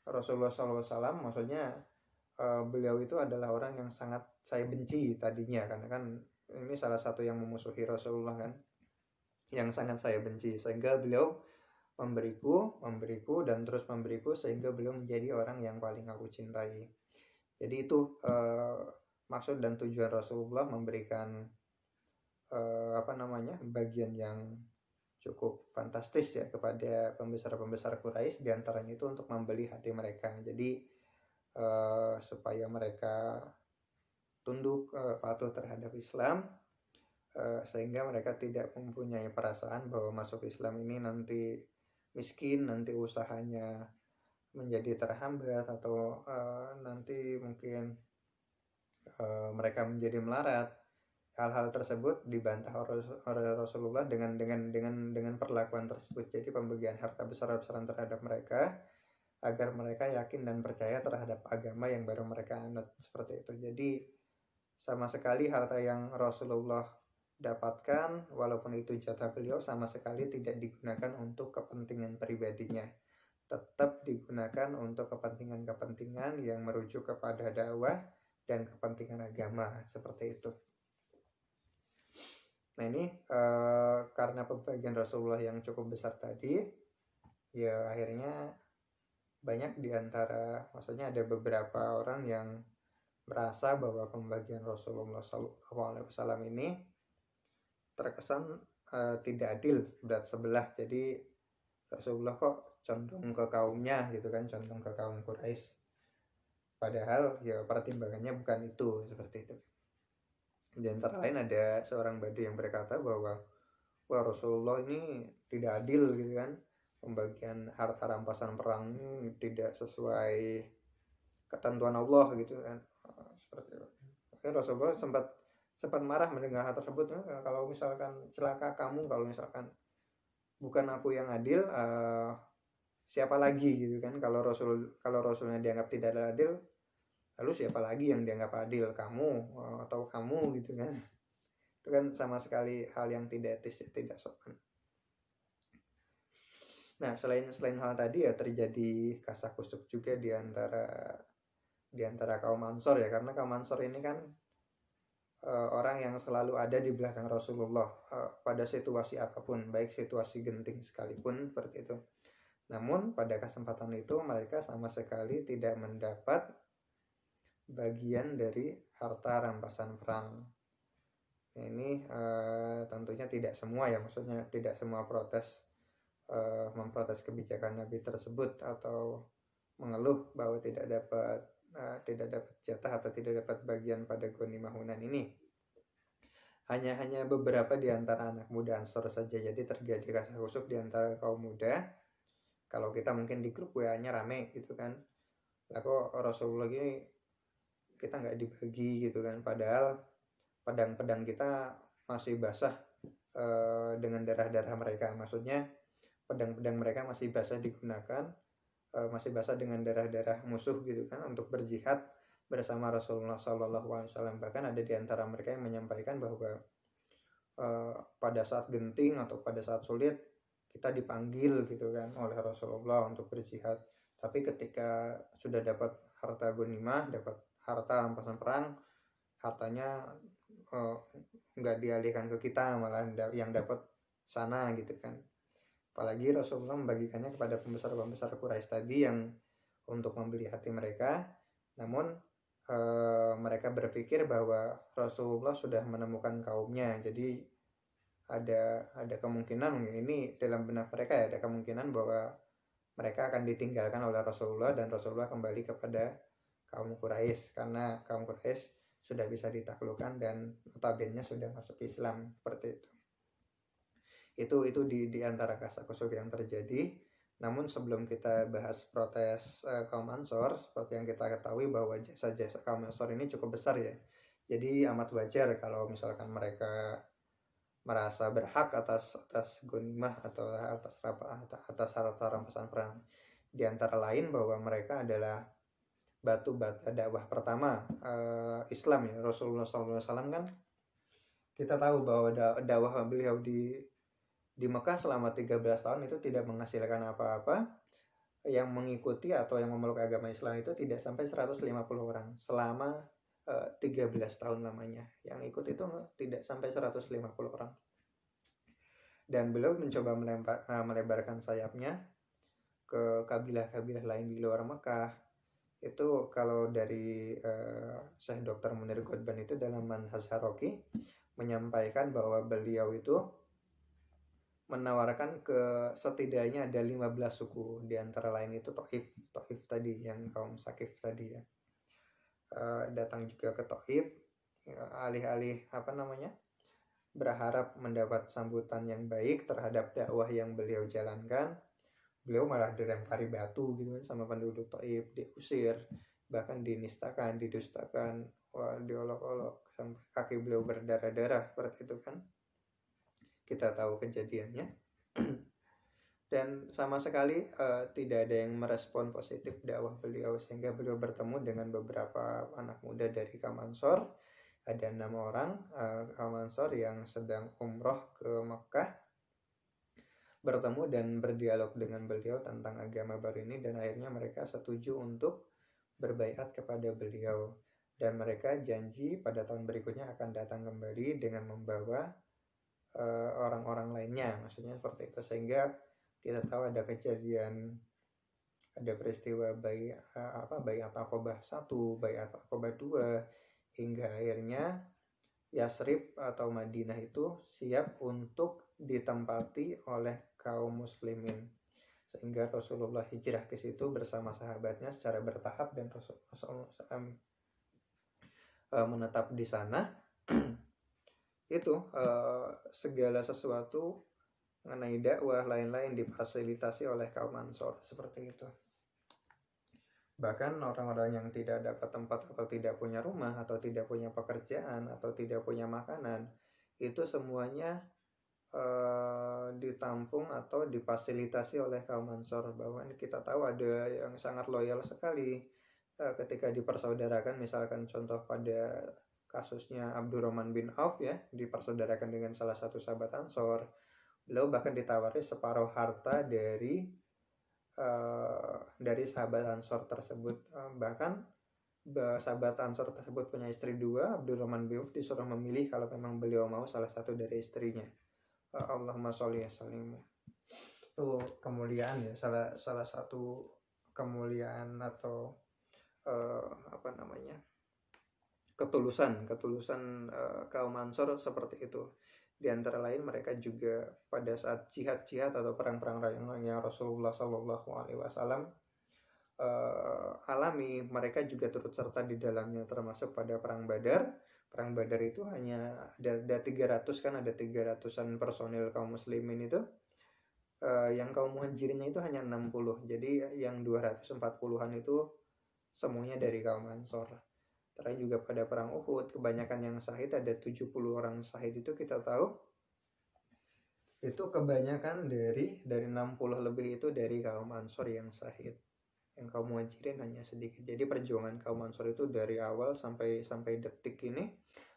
Rasulullah SAW, maksudnya beliau itu adalah orang yang sangat saya benci tadinya, karena kan ini salah satu yang memusuhi Rasulullah kan, yang sangat saya benci, sehingga beliau memberiku dan terus memberiku, sehingga beliau menjadi orang yang paling aku cintai. Jadi itu maksud dan tujuan Rasulullah memberikan bagian yang cukup fantastis ya kepada pembesar-pembesar Quraisy, diantaranya itu untuk membeli hati mereka. Jadi supaya mereka tunduk, patuh terhadap Islam, sehingga mereka tidak mempunyai perasaan bahwa masuk Islam ini nanti miskin, nanti usahanya menjadi terhambat, atau nanti mungkin mereka menjadi melarat. Hal-hal tersebut dibantah oleh Rasulullah dengan perlakuan tersebut. Jadi pembagian harta besar-besaran terhadap mereka agar mereka yakin dan percaya terhadap agama yang baru mereka anut, seperti itu. Jadi sama sekali harta yang Rasulullah dapatkan, walaupun itu jatah beliau, sama sekali tidak digunakan untuk kepentingan pribadinya, tetap digunakan untuk kepentingan-kepentingan yang merujuk kepada dakwah dan kepentingan agama, seperti itu. Nah, ini karena pembagian Rasulullah yang cukup besar tadi, ya akhirnya banyak diantara, maksudnya ada beberapa orang yang merasa bahwa pembagian Rasulullah SAW ini terkesan tidak adil, berat sebelah. Jadi Rasulullah kok condong ke kaumnya gitu kan, condong ke kaum Quraisy, padahal ya pertimbangannya bukan itu, seperti itu. Di antara lain ada seorang Badu yang berkata bahwa wah, Rasulullah ini tidak adil gitu kan, pembagian harta rampasan perang ini tidak sesuai ketentuan Allah gitu kan, seperti itu. Oke, Rasulullah sempat marah mendengar hal tersebut. Kalau misalkan celaka kamu, kalau misalkan bukan aku yang adil, siapa lagi gitu kan? Kalau Rasulnya dianggap tidak adil, lalu siapa lagi yang dianggap adil, kamu atau kamu gitu kan? Itu kan sama sekali hal yang tidak etis, tidak sopan. Nah, selain hal tadi ya terjadi kasak-kusuk juga di antara kaum Ansor ya, karena kaum Ansor ini kan orang yang selalu ada di belakang Rasulullah pada situasi apapun, baik situasi genting sekalipun, seperti itu. Namun pada kesempatan itu mereka sama sekali tidak mendapat bagian dari harta rampasan perang. Ini tentunya tidak semua ya, maksudnya tidak semua memprotes kebijakan Nabi tersebut atau mengeluh bahwa tidak dapat jatah atau tidak dapat bagian pada ghanimah Hunain ini. Hanya beberapa di antara anak muda Ansor saja. Jadi terjadi kasak-kusuk di antara kaum muda. Kalau kita mungkin di grup WA-nya rame gitu kan, lah kok Rasulullah gini kita nggak dibagi gitu kan, padahal pedang-pedang kita masih basah dengan darah-darah mereka. Maksudnya pedang-pedang mereka masih basah digunakan, masih basah dengan darah-darah musuh gitu kan, untuk berjihad bersama Rasulullah SAW. Bahkan ada di antara mereka yang menyampaikan bahwa pada saat genting atau pada saat sulit kita dipanggil gitu kan oleh Rasulullah untuk berjihad, tapi ketika sudah dapat harta ghanimah, dapat harta rampasan perang, hartanya nggak dialihkan ke kita, malah yang dapat sana gitu kan. Apalagi Rasulullah membagikannya kepada pembesar-pembesar Quraisy tadi yang untuk membeli hati mereka. Namun mereka berpikir bahwa Rasulullah sudah menemukan kaumnya, jadi ada kemungkinan, mungkin ini dalam benak mereka ya, ada kemungkinan bahwa mereka akan ditinggalkan oleh Rasulullah dan Rasulullah kembali kepada kaum Quraisy, karena kaum Quraisy sudah bisa ditaklukkan dan notabene sudah masuk Islam, seperti itu di antara kasus yang terjadi. Namun sebelum kita bahas protes kaum Ansor, seperti yang kita ketahui bahwa jasa-jasa kaum Ansor ini cukup besar ya, jadi amat wajar kalau misalkan mereka merasa berhak atas ghanimah atau atas harta rampasan perang. Di antara lain bahwa mereka adalah batu bata dakwah pertama Islam ya. Rasulullah SAW kan kita tahu bahwa dakwah beliau di Mekah selama 13 tahun itu tidak menghasilkan apa-apa. Yang mengikuti atau yang memeluk agama Islam itu tidak sampai 150 orang selama 13 tahun lamanya. Yang ikut itu tidak sampai 150 orang. Dan beliau mencoba melebarkan sayapnya ke kabilah-kabilah lain di luar Mekah. Itu kalau dari Syekh Dr. Munir Ghotban itu dalam Manhaj Haroki menyampaikan bahwa beliau itu menawarkan ke setidaknya ada 15 suku, di antara lain itu Taif tadi, yang kaum Sakif tadi ya. Datang juga ke Taif alih-alih berharap mendapat sambutan yang baik terhadap dakwah yang beliau jalankan, beliau malah dilempari batu gitu sama penduduk Taif, diusir, bahkan dinistakan, didustakan, diolok-olok sampai kaki beliau berdarah-darah, seperti itu kan. Kita tahu kejadiannya. Dan sama sekali tidak ada yang merespon positif dakwah beliau, sehingga beliau bertemu dengan beberapa anak muda dari kaum Ansor. Ada 6 orang kaum Ansor yang sedang umroh ke Mekah, bertemu dan berdialog dengan beliau tentang agama baru ini, dan akhirnya mereka setuju untuk berbaiat kepada beliau, dan mereka janji pada tahun berikutnya akan datang kembali dengan membawa orang-orang lainnya, maksudnya seperti itu. Sehingga kita tahu ada kejadian, ada peristiwa baiat Aqabah 1, baiat Aqabah 2, hingga akhirnya Yasrib atau Madinah itu siap untuk ditempati oleh kaum muslimin, sehingga Rasulullah hijrah ke situ bersama sahabatnya secara bertahap, dan Rasulullah SAW menetap di sana. Itu segala sesuatu mengenai dakwah lain-lain difasilitasi oleh kaum Ansor, seperti itu. Bahkan orang-orang yang tidak dapat tempat atau tidak punya rumah atau tidak punya pekerjaan atau tidak punya makanan, itu semuanya ditampung atau difasilitasi oleh kaum Ansor. Bahkan kita tahu ada yang sangat loyal sekali ketika dipersaudarakan, misalkan contoh pada kasusnya Abdurrahman bin Auf ya, dipersaudarakan dengan salah satu sahabat Ansor. Beliau bahkan ditawari separuh harta dari sahabat Ansor tersebut. Bahkan sahabat Ansor tersebut punya istri 2. Abdurrahman bin Auf disuruh memilih kalau memang beliau mau salah satu dari istrinya. Allahumma sholli wa sallim. Itu kemuliaan ya, salah satu kemuliaan atau ketulusan kaum Ansor seperti itu. Di antara lain mereka juga pada saat jihad atau perang-perang yang Rasulullah SAW alami, mereka juga turut serta di dalamnya, termasuk pada perang Badar. Perang Badar itu hanya ada 300 kan, ada 300-an personil kaum muslimin itu. Yang kaum muhajirinnya itu hanya 60. Jadi yang 240-an itu semuanya dari kaum Ansor. Terakhir juga pada perang Uhud, kebanyakan yang syahid, ada 70 orang syahid itu kita tahu itu kebanyakan dari 60 lebih itu dari kaum Ansor yang syahid. Yang kaum Muhajirin hanya sedikit. Jadi perjuangan kaum Ansor itu dari awal sampai detik ini,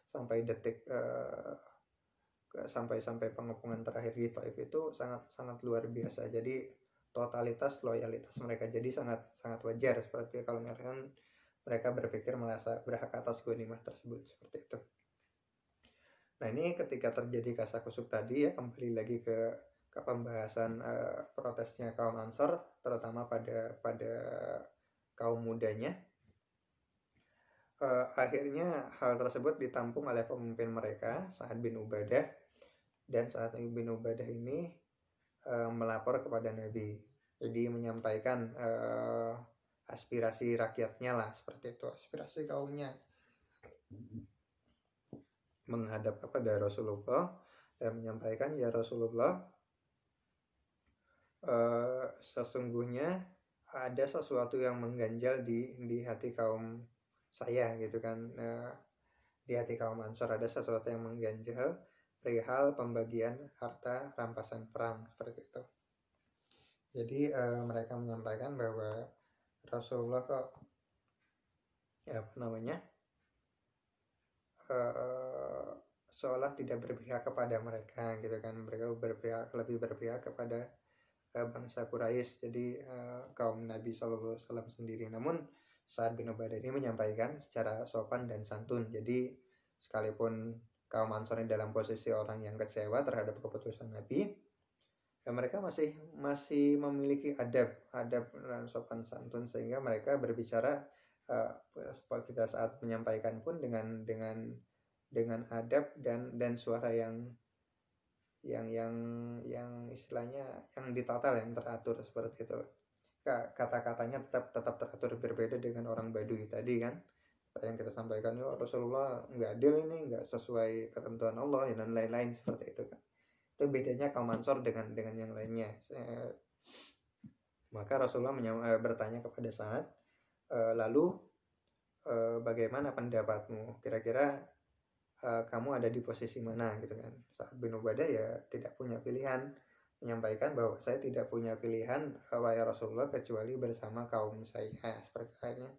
sampai detik sampai pengepungan terakhir di Taif itu sangat luar biasa. Jadi totalitas loyalitas mereka jadi sangat wajar, seperti kalau misalkan mereka berpikir merasa berhak atas ghanimah tersebut, seperti itu. Nah, ini ketika terjadi kasakusuk tadi ya, kembali lagi ke pembahasan protesnya kaum Ansor, terutama pada kaum mudanya. Akhirnya hal tersebut ditampung oleh pemimpin mereka, Sa'ad bin Ubadah. Dan Sa'ad bin Ubadah ini melapor kepada Nabi, jadi menyampaikan aspirasi rakyatnya lah, seperti itu, aspirasi kaumnya menghadap kepada Rasulullah dan menyampaikan, ya Rasulullah, sesungguhnya ada sesuatu yang mengganjal di hati kaum saya gitu kan, di hati kaum Ansor ada sesuatu yang mengganjal perihal pembagian harta rampasan perang, seperti itu. Jadi mereka menyampaikan bahwa Rasulullah kok seolah tidak berpihak kepada mereka gitu kan, mereka lebih berpihak kepada bangsa Quraisy, jadi kaum Nabi SAW sendiri. Namun Sa'ad bin Ubadah ini menyampaikan secara sopan dan santun, jadi sekalipun kaum Ansor dalam posisi orang yang kecewa terhadap keputusan Nabi, ya mereka masih memiliki adab dan sopan santun, sehingga mereka berbicara kita saat menyampaikan pun dengan adab dan suara yang istilahnya yang ditata, yang teratur, seperti itu. Kata-katanya tetap teratur, berbeda dengan orang Baduy tadi kan, yang kita sampaikan, ya Rasulullah nggak adil ini, nggak sesuai ketentuan Allah dan lain-lain, seperti itu kan. Itu bedanya kaum Ansor dengan yang lainnya. Maka Rasulullah bertanya kepada Sa'ad, lalu bagaimana pendapatmu, kira-kira kamu ada di posisi mana gitu kan. Sa'ad bin Ubadah ya tidak punya pilihan, menyampaikan bahwa saya tidak punya pilihan wahai Rasulullah kecuali bersama kaum saya, seperti akhirnya.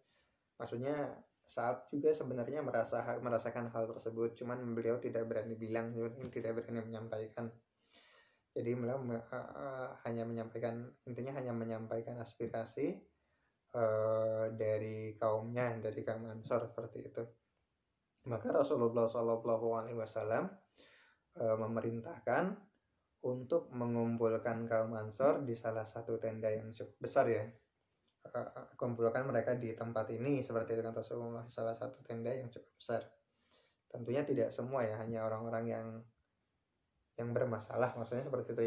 Maksudnya saat juga sebenarnya merasakan hal tersebut, cuman beliau tidak berani bilang, tidak berani menyampaikan. Jadi beliau hanya menyampaikan, intinya hanya menyampaikan aspirasi dari kaumnya, dari kaum Ansor, seperti itu. Maka Rasulullah SAW memerintahkan untuk mengumpulkan kaum Ansor di salah satu tenda yang cukup besar ya. Kumpulkan mereka di tempat ini, seperti itu kan Rasulullah, salah satu tenda yang cukup besar. Tentunya tidak semua ya, hanya orang-orang yang bermasalah, maksudnya seperti itu,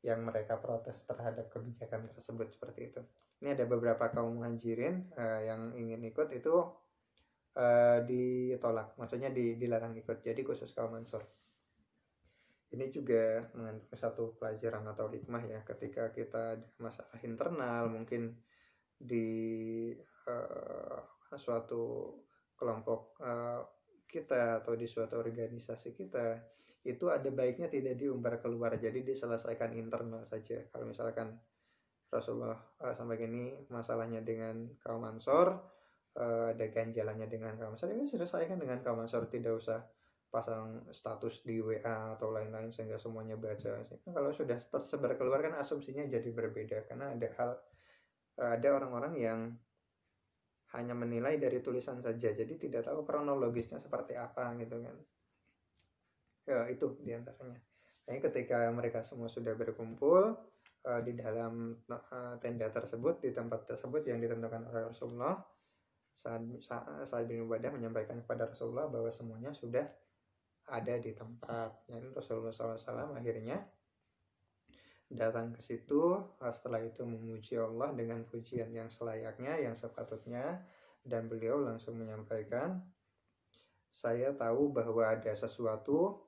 yang mereka protes terhadap kebijakan tersebut, seperti itu. Ini ada beberapa kaum Muhajirin yang ingin ikut, itu ditolak, maksudnya dilarang ikut. Jadi khusus kaum Ansor. Ini juga mengandung satu pelajaran atau hikmah ya, ketika kita ada masalah internal, mungkin di suatu kelompok kita atau di suatu organisasi kita, itu ada baiknya tidak diumbar keluar, jadi diselesaikan internal saja. Kalau misalkan Rasulullah sampai gini masalahnya dengan kaum Ansor, ada ganjalannya dengan kaum Ansor, ya selesaikan dengan kaum Ansor, tidak usah pasang status di WA atau lain-lain sehingga semuanya baca. Kalau sudah tersebar keluar kan asumsinya jadi berbeda, karena ada orang-orang yang hanya menilai dari tulisan saja, jadi tidak tahu kronologisnya seperti apa gitu kan. Ya itu diantaranya. Nah, ketika mereka semua sudah berkumpul di dalam tenda tersebut, di tempat tersebut yang ditentukan oleh Rasulullah, Sa'ad bin Ubadah menyampaikan kepada Rasulullah bahwa semuanya sudah ada di tempat. Dan Rasulullah SAW akhirnya datang ke situ, setelah itu memuji Allah dengan pujian yang selayaknya, yang sepatutnya, dan beliau langsung menyampaikan, saya tahu bahwa ada sesuatu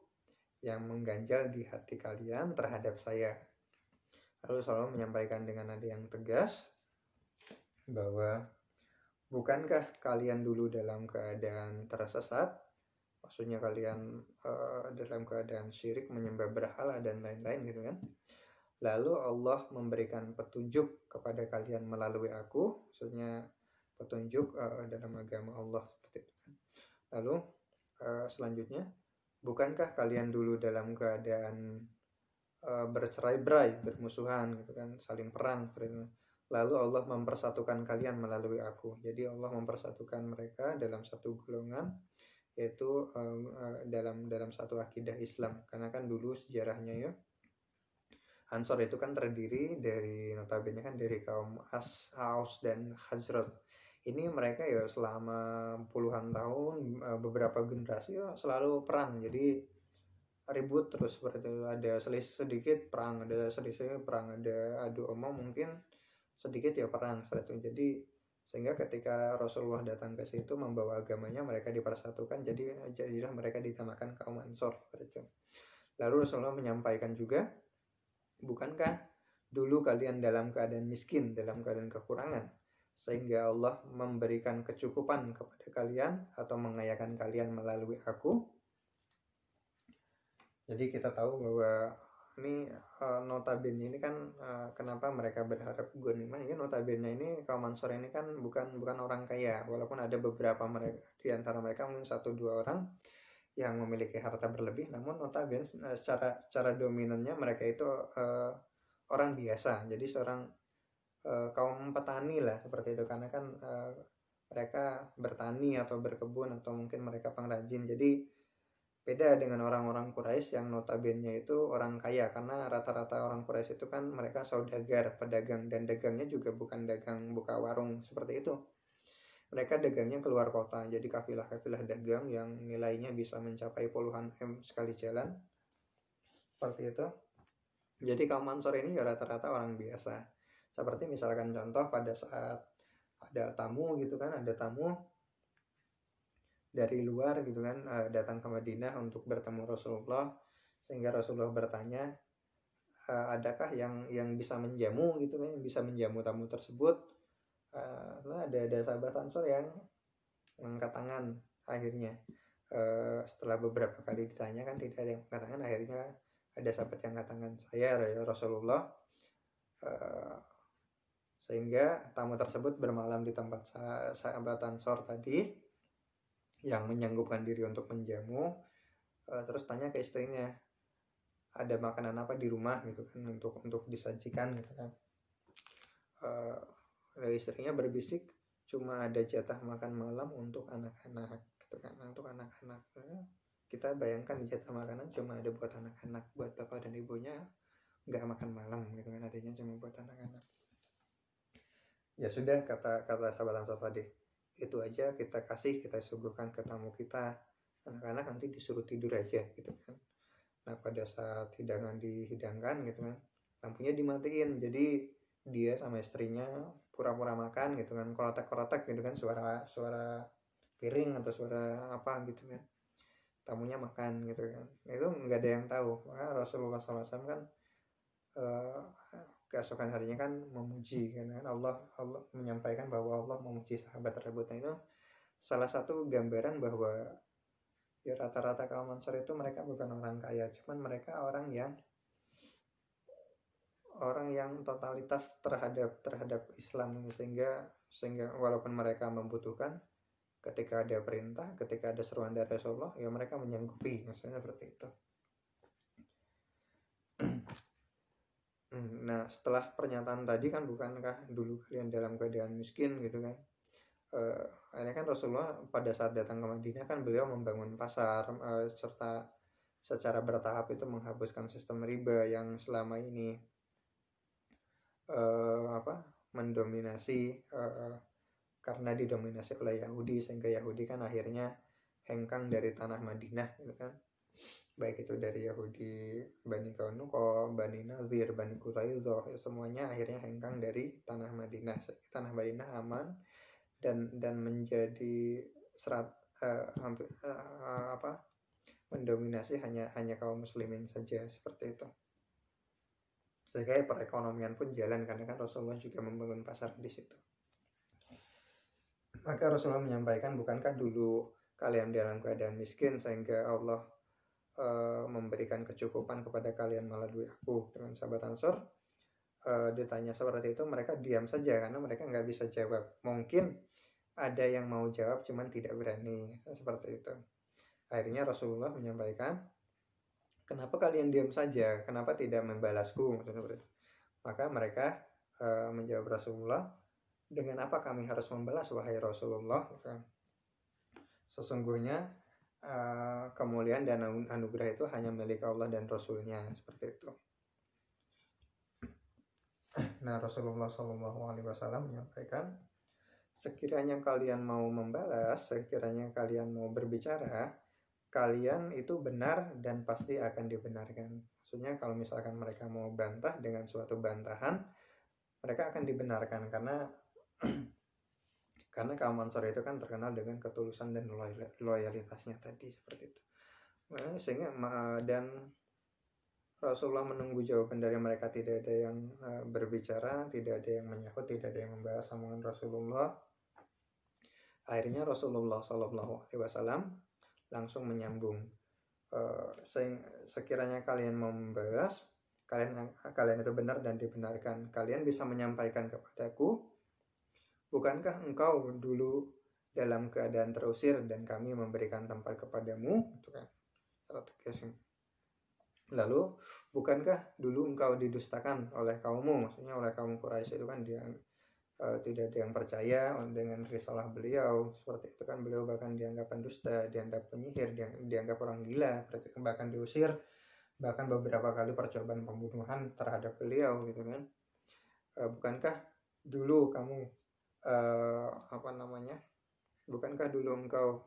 yang mengganjal di hati kalian terhadap saya. Lalu selalu menyampaikan dengan nada yang tegas bahwa bukankah kalian dulu dalam keadaan tersesat, maksudnya kalian dalam keadaan syirik, menyembah berhala dan lain-lain gitu kan, lalu Allah memberikan petunjuk kepada kalian melalui aku, maksudnya petunjuk dalam agama Allah seperti itu kan. Lalu selanjutnya, bukankah kalian dulu dalam keadaan bercerai-berai, bermusuhan gitu kan, saling perang seperti itu. Lalu Allah mempersatukan kalian melalui aku. Jadi Allah mempersatukan mereka dalam satu golongan, yaitu dalam satu akidah Islam. Karena kan dulu sejarahnya ya, Ansor itu kan terdiri dari, notabene kan dari kaum Aus dan Khazraj. Ini mereka ya selama puluhan tahun, beberapa generasi ya selalu perang. Jadi ribut terus seperti itu, ada selisih sedikit perang, ada selisih perang, ada adu omong mungkin sedikit ya perang seperti itu. Jadi sehingga ketika Rasulullah datang ke situ membawa agamanya, mereka dipersatukan, jadilah mereka dinamakan kaum Ansor seperti itu. Lalu Rasulullah menyampaikan juga, bukankah dulu kalian dalam keadaan miskin, dalam keadaan kekurangan, sehingga Allah memberikan kecukupan kepada kalian atau mengayakan kalian melalui aku. Jadi kita tahu bahwa ini notabene ini kan kenapa mereka berharap ghanimah ini, notabene ini kaum Ansor ini kan bukan orang kaya, walaupun ada beberapa mereka di antara mereka, mungkin 1-2 orang yang memiliki harta berlebih, namun notabene secara dominannya mereka itu orang biasa. Jadi seorang kaum petani lah seperti itu, karena kan mereka bertani atau berkebun atau mungkin mereka pengrajin. Jadi beda dengan orang-orang Quraisy yang notabene itu orang kaya, karena rata-rata orang Quraisy itu kan mereka saudagar, pedagang, dan dagangnya juga bukan dagang buka warung seperti itu. Mereka dagangnya keluar kota, jadi kafilah-kafilah dagang yang nilainya bisa mencapai puluhan M sekali jalan seperti itu. Jadi kaum Ansor ini ya rata-rata orang biasa. Seperti misalkan contoh pada saat ada tamu gitu kan, ada tamu dari luar gitu kan, datang ke Madinah untuk bertemu Rasulullah, sehingga Rasulullah bertanya, adakah yang bisa menjamu gitu kan, yang bisa menjamu tamu tersebut. Ada sahabat Ansor yang mengangkat tangan. Akhirnya setelah beberapa kali ditanya kan tidak ada yang angkat tangan, akhirnya ada sahabat yang angkat tangan, saya Rasulullah. Sehingga tamu tersebut bermalam di tempat sahabat Ansor tadi yang menyanggupkan diri untuk menjamu. Terus tanya ke istrinya, ada makanan apa di rumah gitu kan, untuk disajikan gitu kan. Istrinya berbisik, cuma ada jatah makan malam untuk anak-anak gitu kan, untuk anak-anak. Kita bayangkan jatah makanan cuma ada buat anak-anak, buat bapak dan ibunya nggak makan malam gitu kan, adanya cuma buat anak-anak. Ya sudah, kata sahabat Ansor tadi, itu aja kita kasih, kita suguhkan ke tamu kita, anak-anak nanti disuruh tidur aja gitu kan. Nah pada saat hidangan dihidangkan gitu kan, lampunya dimatiin, jadi dia sama istrinya pura-pura makan gitu kan, korotak-korotak gitu kan, suara piring atau suara apa gitu kan, tamunya makan gitu kan. Itu nggak ada yang tahu. Maka Rasulullah SAW kan keesokan harinya kan memuji kan, Allah menyampaikan bahwa Allah memuji sahabat tersebut. Nah itu salah satu gambaran bahwa ya rata-rata kaum Ansor itu mereka bukan orang kaya, cuman mereka orang yang totalitas terhadap Islam, sehingga walaupun mereka membutuhkan, ketika ada perintah, ketika ada seruan dari Rasulullah, ya mereka menyanggupi, maksudnya seperti itu. Nah setelah pernyataan tadi kan, bukankah dulu kalian dalam keadaan miskin gitu kan, akhirnya kan Rasulullah pada saat datang ke Madinah kan beliau membangun pasar, serta secara bertahap itu menghapuskan sistem riba yang selama ini mendominasi, karena didominasi oleh Yahudi, sehingga Yahudi kan akhirnya hengkang dari tanah Madinah gitu kan, baik itu dari Yahudi Bani Qainuqa, Bani Nazir, Bani Quraidah, semuanya akhirnya hengkang dari tanah Madinah. Tanah Madinah aman dan menjadi mendominasi hanya kaum muslimin saja seperti itu. Sehingga perekonomian pun jalan, karena kan Rasulullah juga membangun pasar di situ. Maka Rasulullah menyampaikan, bukankah dulu kalian dalam keadaan miskin sehingga Allah memberikan kecukupan kepada kalian melalui aku dengan sahabat Ansor? Ditanya seperti itu, mereka diam saja karena mereka nggak bisa jawab. Mungkin ada yang mau jawab cuman tidak berani, seperti itu. Akhirnya Rasulullah menyampaikan, kenapa kalian diam saja, kenapa tidak membalasku? Maka mereka menjawab Rasulullah, dengan apa kami harus membalas wahai Rasulullah? Sesungguhnya kemuliaan dan anugerah itu hanya milik Allah dan Rasulnya, seperti itu. Nah, Rasulullah SAW menyampaikan, sekiranya kalian mau membalas, sekiranya kalian mau berbicara, kalian itu benar dan pasti akan dibenarkan. Maksudnya kalau misalkan mereka mau bantah dengan suatu bantahan, mereka akan dibenarkan karena kaum Ansor itu kan terkenal dengan ketulusan dan loyalitasnya tadi, seperti itu. Sehingga dan Rasulullah menunggu jawaban dari mereka, tidak ada yang berbicara, tidak ada yang menyahut, tidak ada yang membahas omongan Rasulullah. Akhirnya Rasulullah SAW langsung menyambung, sekiranya kalian mau membalas, kalian itu benar dan dibenarkan, kalian bisa menyampaikan kepadaku, bukankah engkau dulu dalam keadaan terusir dan kami memberikan tempat kepadamu? Itu kan. Lalu, bukankah dulu engkau didustakan oleh kaummu? Maksudnya oleh kaum Quraisy itu kan dia tidak ada yang percaya dengan risalah beliau, seperti itu kan. Beliau bahkan dianggap pendusta, dianggap penyihir, dianggap orang gila, bahkan diusir, bahkan beberapa kali percobaan pembunuhan terhadap beliau, gitu kan. Bukankah dulu kamu bukankah dulu engkau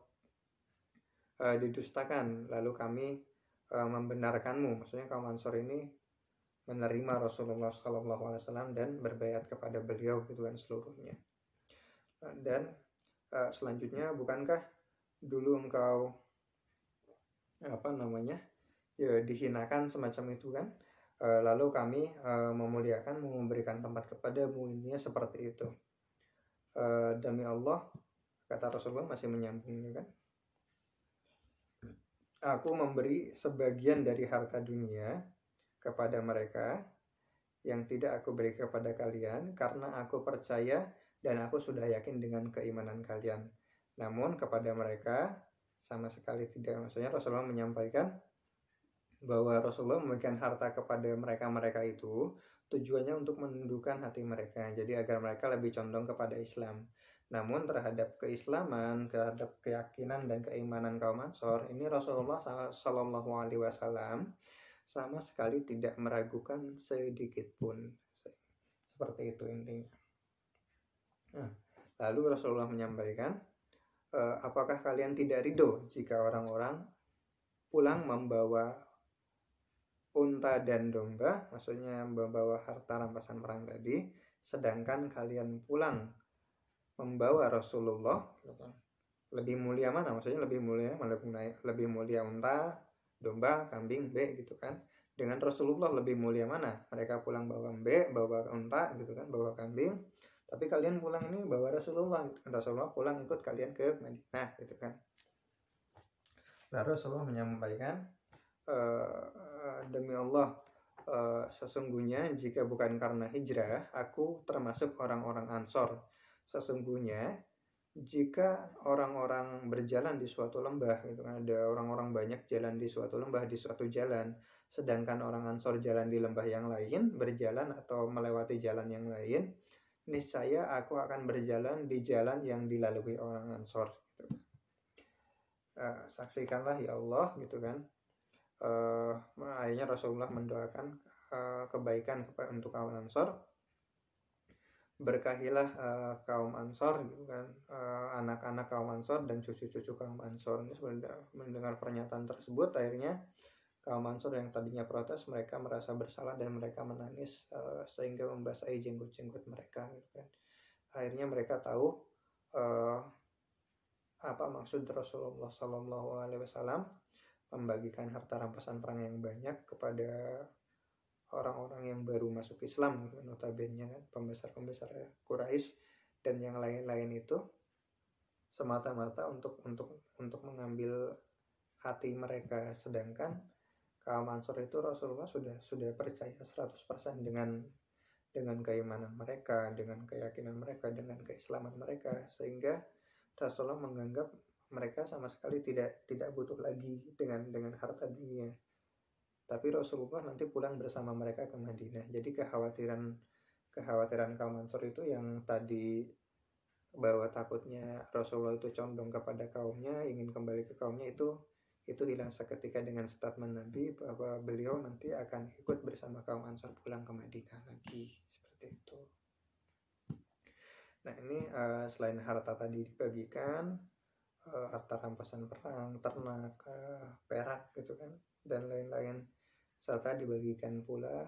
didustakan lalu kami membenarkanmu? Maksudnya kaum Ansor ini menerima Rasulullah SAW dan berbaiat kepada beliau, gitu kan, seluruhnya. Dan selanjutnya, bukankah dulu engkau dihinakan semacam itu kan, lalu kami memuliakanmu, memberikan tempat kepadamu, intinya seperti itu. Demi Allah, kata Rasulullah masih menyambung kan, aku memberi sebagian dari harta dunia kepada mereka yang tidak aku beri kepada kalian, karena aku percaya dan aku sudah yakin dengan keimanan kalian. Namun kepada mereka sama sekali tidak. Maksudnya Rasulullah menyampaikan bahwa Rasulullah memberikan harta kepada mereka itu tujuannya untuk menundukkan hati mereka, jadi agar mereka lebih condong kepada Islam. Namun terhadap keislaman, terhadap keyakinan dan keimanan kaum Ansor ini, Rasulullah SAW sama sekali tidak meragukan sedikit pun. Seperti itu intinya. Nah, lalu Rasulullah menyampaikan, apakah kalian tidak ridho jika orang-orang pulang membawa unta dan domba, maksudnya membawa harta rampasan perang tadi, sedangkan kalian pulang membawa Rasulullah? Lebih mulia mana? Maksudnya lebih mulia unta, domba, kambing, gitu kan. Dengan Rasulullah lebih mulia mana? Mereka pulang bawa bawa unta, gitu kan, bawa kambing, tapi kalian pulang ini bawa Rasulullah, gitu kan. Rasulullah pulang ikut kalian ke Madinah, gitu kan. Lalu Rasulullah menyampaikan, demi Allah, sesungguhnya jika bukan karena hijrah, aku termasuk orang-orang Ansor. Sesungguhnya jika orang-orang berjalan di suatu lembah, gitu kan, ada orang-orang banyak jalan di suatu lembah, di suatu jalan, sedangkan orang Ansor jalan di lembah yang lain, berjalan atau melewati jalan yang lain, niscaya aku akan berjalan di jalan yang dilalui orang Ansor, gitu. Saksikanlah ya Allah, gitu kan. Akhirnya Rasulullah mendoakan kebaikan untuk kaum Ansor. Berkahilah kaum Ansor, gitu kan, anak-anak kaum Ansor dan cucu-cucu kaum Ansor. Ini mendengar pernyataan tersebut, akhirnya kaum Ansor yang tadinya protes, mereka merasa bersalah dan mereka menangis sehingga membasahi jenggot-jenggot mereka, gitu kan. Akhirnya mereka tahu apa maksud Rasulullah SAW membagikan harta rampasan perang yang banyak kepada orang-orang yang baru masuk Islam, gitu, notabene kan, pembesar-pembesar Quraisy dan yang lain-lain itu. semata-mata untuk mengambil hati mereka, sedangkan kaum Ansor itu Rasulullah sudah percaya 100% dengan keimanan mereka, dengan keyakinan mereka, dengan keislaman mereka, sehingga Rasulullah menganggap mereka sama sekali tidak butuh lagi dengan harta dunia. Tapi Rasulullah nanti pulang bersama mereka ke Madinah. Jadi kekhawatiran kaum Ansor itu yang tadi bahwa takutnya Rasulullah itu condong kepada kaumnya, ingin kembali ke kaumnya, itu hilang seketika dengan statement Nabi bahwa beliau nanti akan ikut bersama kaum Ansor pulang ke Madinah lagi, seperti itu. Nah ini selain harta tadi dibagikan, harta rampasan perang, ternak, perak gitu kan, dan lain-lain, serta dibagikan pula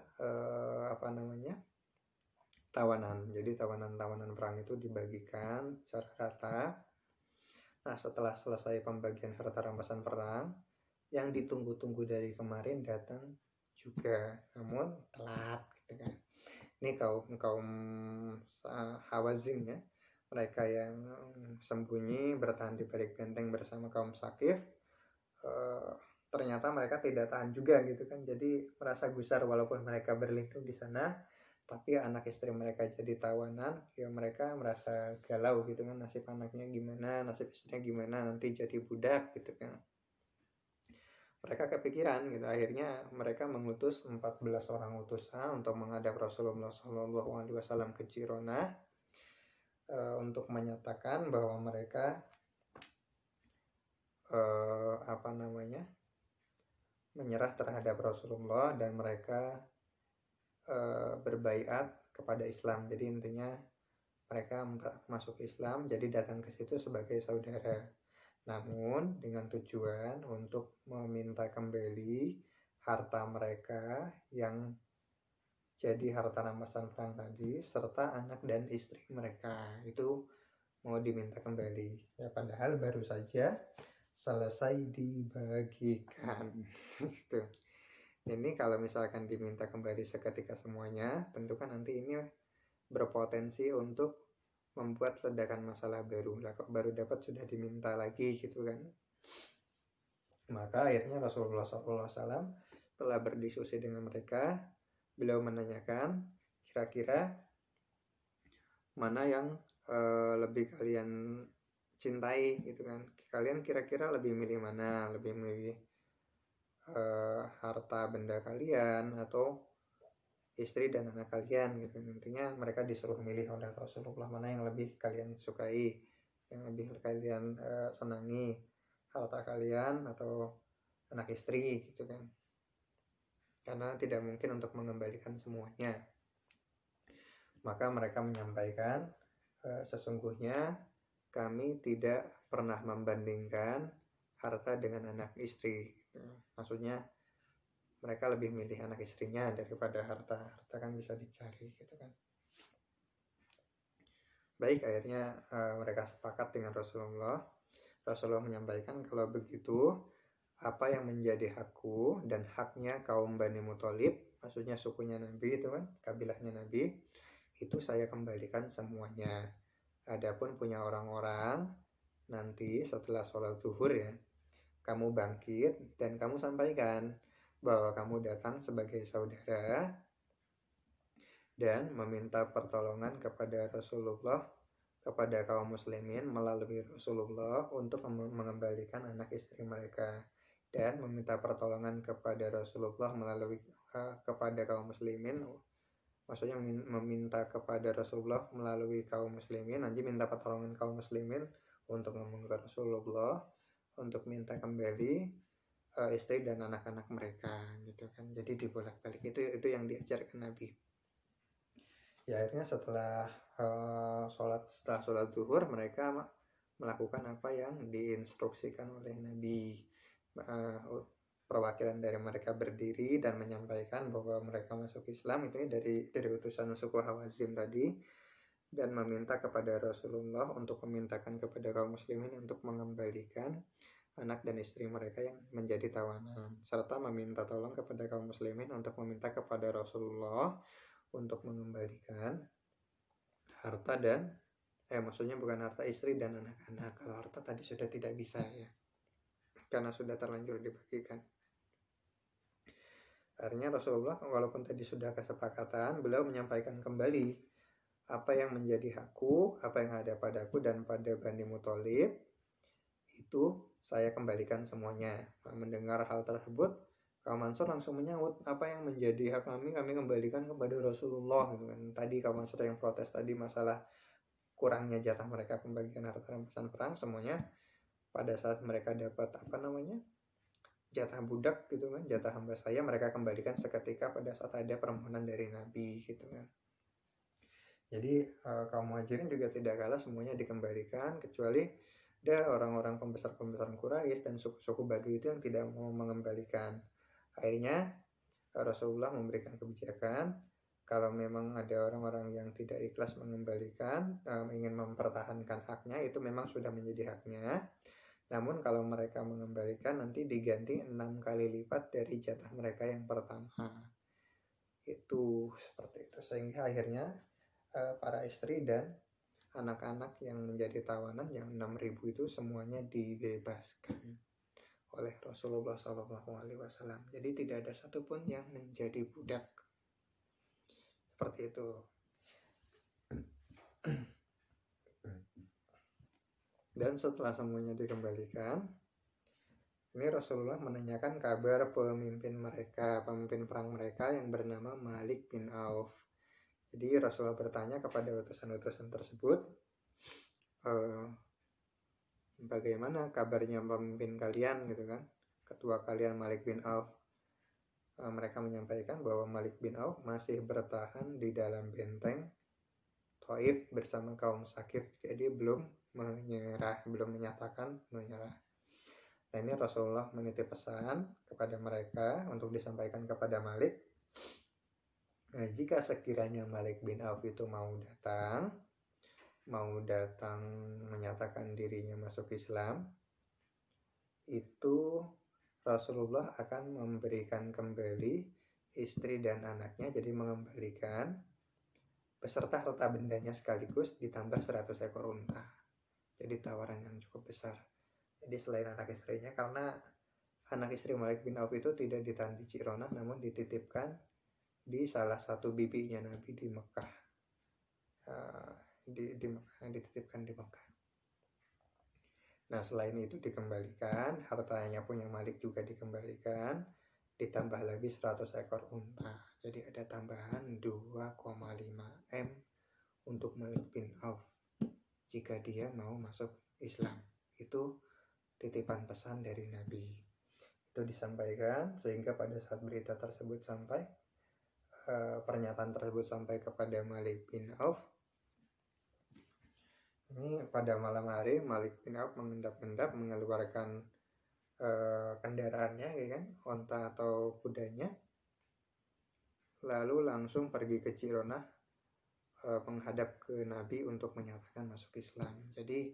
tawanan. Jadi tawanan perang itu dibagikan secara rata. Nah setelah selesai pembagian harta rampasan perang, yang ditunggu-tunggu dari kemarin datang juga, namun telat gitu kan. Ini kaum Hawazin ya, mereka yang sembunyi bertahan di balik benteng bersama kaum Sakif, ternyata mereka tidak tahan juga gitu kan. Jadi merasa gusar walaupun mereka berlindung di sana, tapi anak istri mereka jadi tawanan, ya mereka merasa galau gitu kan, nasib anaknya gimana, nasib istrinya gimana, nanti jadi budak gitu kan. Mereka kepikiran gitu, akhirnya mereka mengutus 14 orang utusan untuk menghadap Rasulullah SAW ke Jirona, untuk menyatakan bahwa mereka menyerah terhadap Rasulullah dan mereka berbaiat kepada Islam. Jadi intinya mereka masuk Islam, jadi datang ke situ sebagai saudara, namun dengan tujuan untuk meminta kembali harta mereka yang jadi harta rampasan perang tadi, serta anak dan istri mereka itu mau diminta kembali. Ya padahal baru saja selesai dibagikan. Gitu. Ini kalau misalkan diminta kembali seketika semuanya, tentu kan nanti ini berpotensi untuk membuat ledakan masalah baru. Lah kok baru dapat sudah diminta lagi gitu kan. Maka akhirnya Rasulullah SAW telah berdiskusi dengan mereka. Beliau menanyakan, kira-kira mana yang lebih kalian cintai gitu kan. Kalian kira-kira lebih milih mana? Lebih milih harta benda kalian atau istri dan anak kalian gitu. Intinya mereka disuruh milih oleh Rasulullah mana yang lebih kalian sukai, yang lebih kalian senangi, harta kalian atau anak istri gitu kan. Karena tidak mungkin untuk mengembalikan semuanya. Maka mereka menyampaikan, sesungguhnya kami tidak pernah membandingkan harta dengan anak istri. Maksudnya mereka lebih milih anak istrinya daripada harta. Harta kan bisa dicari gitu kan. Baik, akhirnya mereka sepakat dengan Rasulullah. Rasulullah menyampaikan, kalau begitu apa yang menjadi hakku dan haknya kaum Bani Muthalib, maksudnya sukunya Nabi itu kan, kabilahnya Nabi, itu saya kembalikan semuanya. Adapun punya orang-orang, nanti setelah sholat zuhur ya, kamu bangkit dan kamu sampaikan bahwa kamu datang sebagai saudara dan meminta pertolongan kepada Rasulullah, kepada kaum muslimin melalui Rasulullah untuk mengembalikan anak istri mereka, dan meminta pertolongan kepada Rasulullah melalui kepada kaum muslimin, maksudnya meminta kepada Rasulullah melalui kaum muslimin, nanti minta pertolongan kaum muslimin untuk ngomong ke Rasulullah untuk minta kembali istri dan anak-anak mereka gitu kan. Jadi dibolak-balik, itu yang diajarkan Nabi. Ya akhirnya setelah sholat zuhur, mereka melakukan apa yang diinstruksikan oleh Nabi. Perwakilan dari mereka berdiri dan menyampaikan bahwa mereka masuk Islam, itu dari utusan suku Hawazin tadi, dan meminta kepada Rasulullah untuk memintakan kepada kaum muslimin untuk mengembalikan anak dan istri mereka yang menjadi tawanan, serta meminta tolong kepada kaum muslimin untuk meminta kepada Rasulullah untuk mengembalikan harta dan Maksudnya bukan harta istri dan anak-anak. Kalau harta tadi sudah tidak bisa ya, karena sudah terlanjur dibagikan. Akhirnya Rasulullah walaupun tadi sudah kesepakatan, beliau menyampaikan kembali apa yang menjadi hakku, apa yang ada padaku dan pada Bani Muthalib, itu saya kembalikan semuanya. Mendengar hal tersebut, kaum Mansur langsung menyahut, apa yang menjadi hak kami kembalikan kepada Rasulullah. Tadi kaum Mansur yang protes tadi masalah kurangnya jatah mereka pembagian harta rampasan perang, semuanya pada saat mereka dapat jatah budak gitu kan, jatah hamba saya, mereka kembalikan seketika pada saat ada permohonan dari Nabi gitu kan. Jadi kaum Muhajirin juga tidak kalah, semuanya dikembalikan, kecuali ada orang-orang pembesar-pembesar Quraisy dan suku-suku Badui itu yang tidak mau mengembalikan. Akhirnya Rasulullah memberikan kebijakan, kalau memang ada orang-orang yang tidak ikhlas mengembalikan, ingin mempertahankan haknya, itu memang sudah menjadi haknya. Namun kalau mereka mengembalikan, nanti diganti 6 kali lipat dari jatah mereka yang pertama. Itu seperti itu. Sehingga akhirnya para istri dan anak-anak yang menjadi tawanan yang 6.000 itu semuanya dibebaskan oleh Rasulullah SAW. Jadi tidak ada satupun yang menjadi budak. Seperti itu. Dan setelah semuanya dikembalikan, ini Rasulullah menanyakan kabar pemimpin perang mereka yang bernama Malik bin Auf. Jadi Rasulullah bertanya kepada utusan-utusan tersebut, bagaimana kabarnya pemimpin kalian gitu kan, ketua kalian Malik bin Auf. Mereka menyampaikan bahwa Malik bin Auf masih bertahan di dalam benteng Thaif bersama kaum Saqif, jadi belum menyatakan menyerah. Nah ini Rasulullah menitip pesan kepada mereka untuk disampaikan kepada Malik. Nah, jika sekiranya Malik bin Auf itu mau datang menyatakan dirinya masuk Islam, itu Rasulullah akan memberikan kembali istri dan anaknya, jadi mengembalikan beserta harta bendanya sekaligus ditambah 100 ekor unta. Jadi tawaran yang cukup besar. Jadi selain anak istrinya, karena anak istri Malik bin Auf itu tidak ditahan di Ji'ronah, namun dititipkan di salah satu bibinya Nabi di Mekah. Di Mekah, dititipkan di Mekah. Nah selain itu dikembalikan, hartanya punya Malik juga dikembalikan, ditambah lagi 100 ekor unta. Jadi ada tambahan 2,5 M untuk Malik bin Auf jika dia mau masuk Islam. Itu titipan pesan dari Nabi. Itu disampaikan sehingga pada saat berita tersebut sampai, pernyataan tersebut sampai kepada Malik bin Auf, ini pada malam hari Malik bin Auf mengendap-endap mengeluarkan kendaraannya ya kan, onta atau kudanya, lalu langsung pergi ke Ji'ronah, menghadap ke Nabi untuk menyatakan masuk Islam. Jadi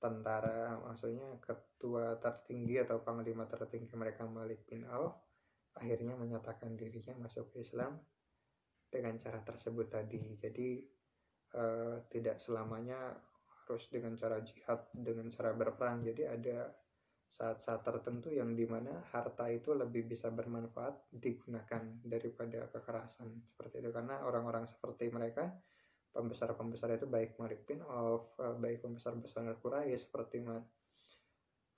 tentara, maksudnya ketua tertinggi atau panglima tertinggi mereka Malik bin Auf akhirnya menyatakan dirinya masuk Islam dengan cara tersebut tadi. Jadi tidak selamanya harus dengan cara jihad, dengan cara berperang. Jadi ada saat-saat tertentu yang dimana harta itu lebih bisa bermanfaat digunakan daripada kekerasan, seperti itu. Karena orang-orang seperti mereka, pembesar-pembesar itu baik Malik bin Auf, baik pembesar-pembesar Quraisy seperti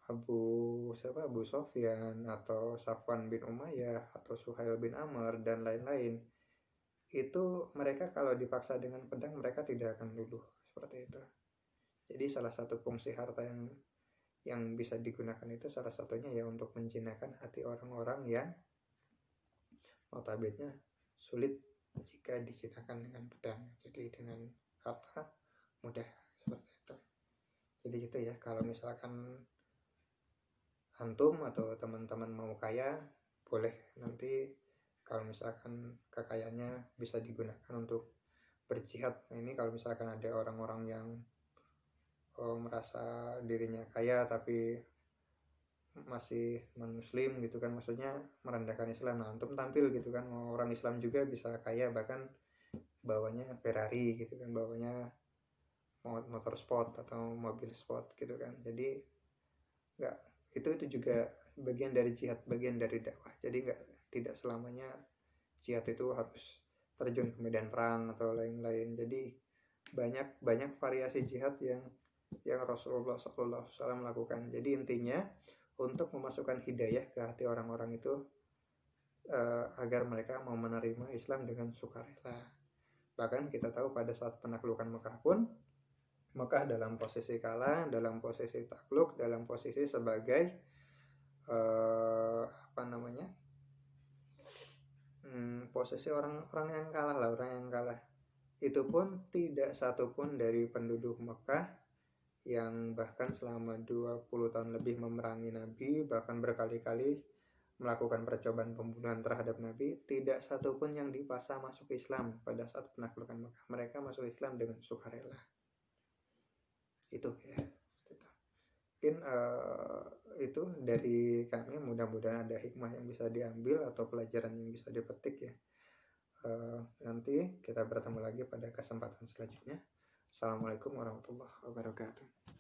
Abu Sofyan atau Safwan bin Umayyah atau Suhail bin Amr dan lain-lain, itu mereka kalau dipaksa dengan pedang mereka tidak akan luluh, seperti itu. Jadi salah satu fungsi harta yang bisa digunakan itu salah satunya ya untuk menjinakkan hati orang-orang yang notabene sulit jika dijinakkan dengan pedang. Jadi dengan harta mudah, seperti itu. Jadi gitu ya, kalau misalkan antum atau teman-teman mau kaya, boleh nanti kalau misalkan kekayaannya bisa digunakan untuk berjihad. Nah ini kalau misalkan ada orang-orang yang merasa dirinya kaya tapi masih non-muslim gitu kan, maksudnya merendahkan Islam, nah antum tampil gitu kan, orang Islam juga bisa kaya, bahkan bawanya Ferrari gitu kan, bawanya motor sport atau mobil sport gitu kan. Jadi nggak, itu juga bagian dari jihad, bagian dari dakwah. Jadi tidak selamanya jihad itu harus terjun ke medan perang atau lain-lain. Jadi banyak variasi jihad yang Rasulullah SAW lakukan. Jadi intinya untuk memasukkan hidayah ke hati orang-orang itu, agar mereka mau menerima Islam dengan sukarela. Bahkan kita tahu pada saat penaklukan Mekah pun, Mekah dalam posisi kalah, dalam posisi takluk, dalam posisi sebagai posisi orang yang kalah lah, orang yang kalah. Itu pun tidak satupun dari penduduk Mekah yang bahkan selama 20 tahun lebih memerangi Nabi, bahkan berkali-kali melakukan percobaan pembunuhan terhadap Nabi, tidak satupun yang dipaksa masuk Islam pada saat penaklukan Mekah. Mereka masuk Islam dengan sukarela. Itu ya. Mungkin itu dari kami, mudah-mudahan ada hikmah yang bisa diambil atau pelajaran yang bisa dipetik ya. Nanti kita bertemu lagi pada kesempatan selanjutnya. Assalamualaikum warahmatullahi wabarakatuh.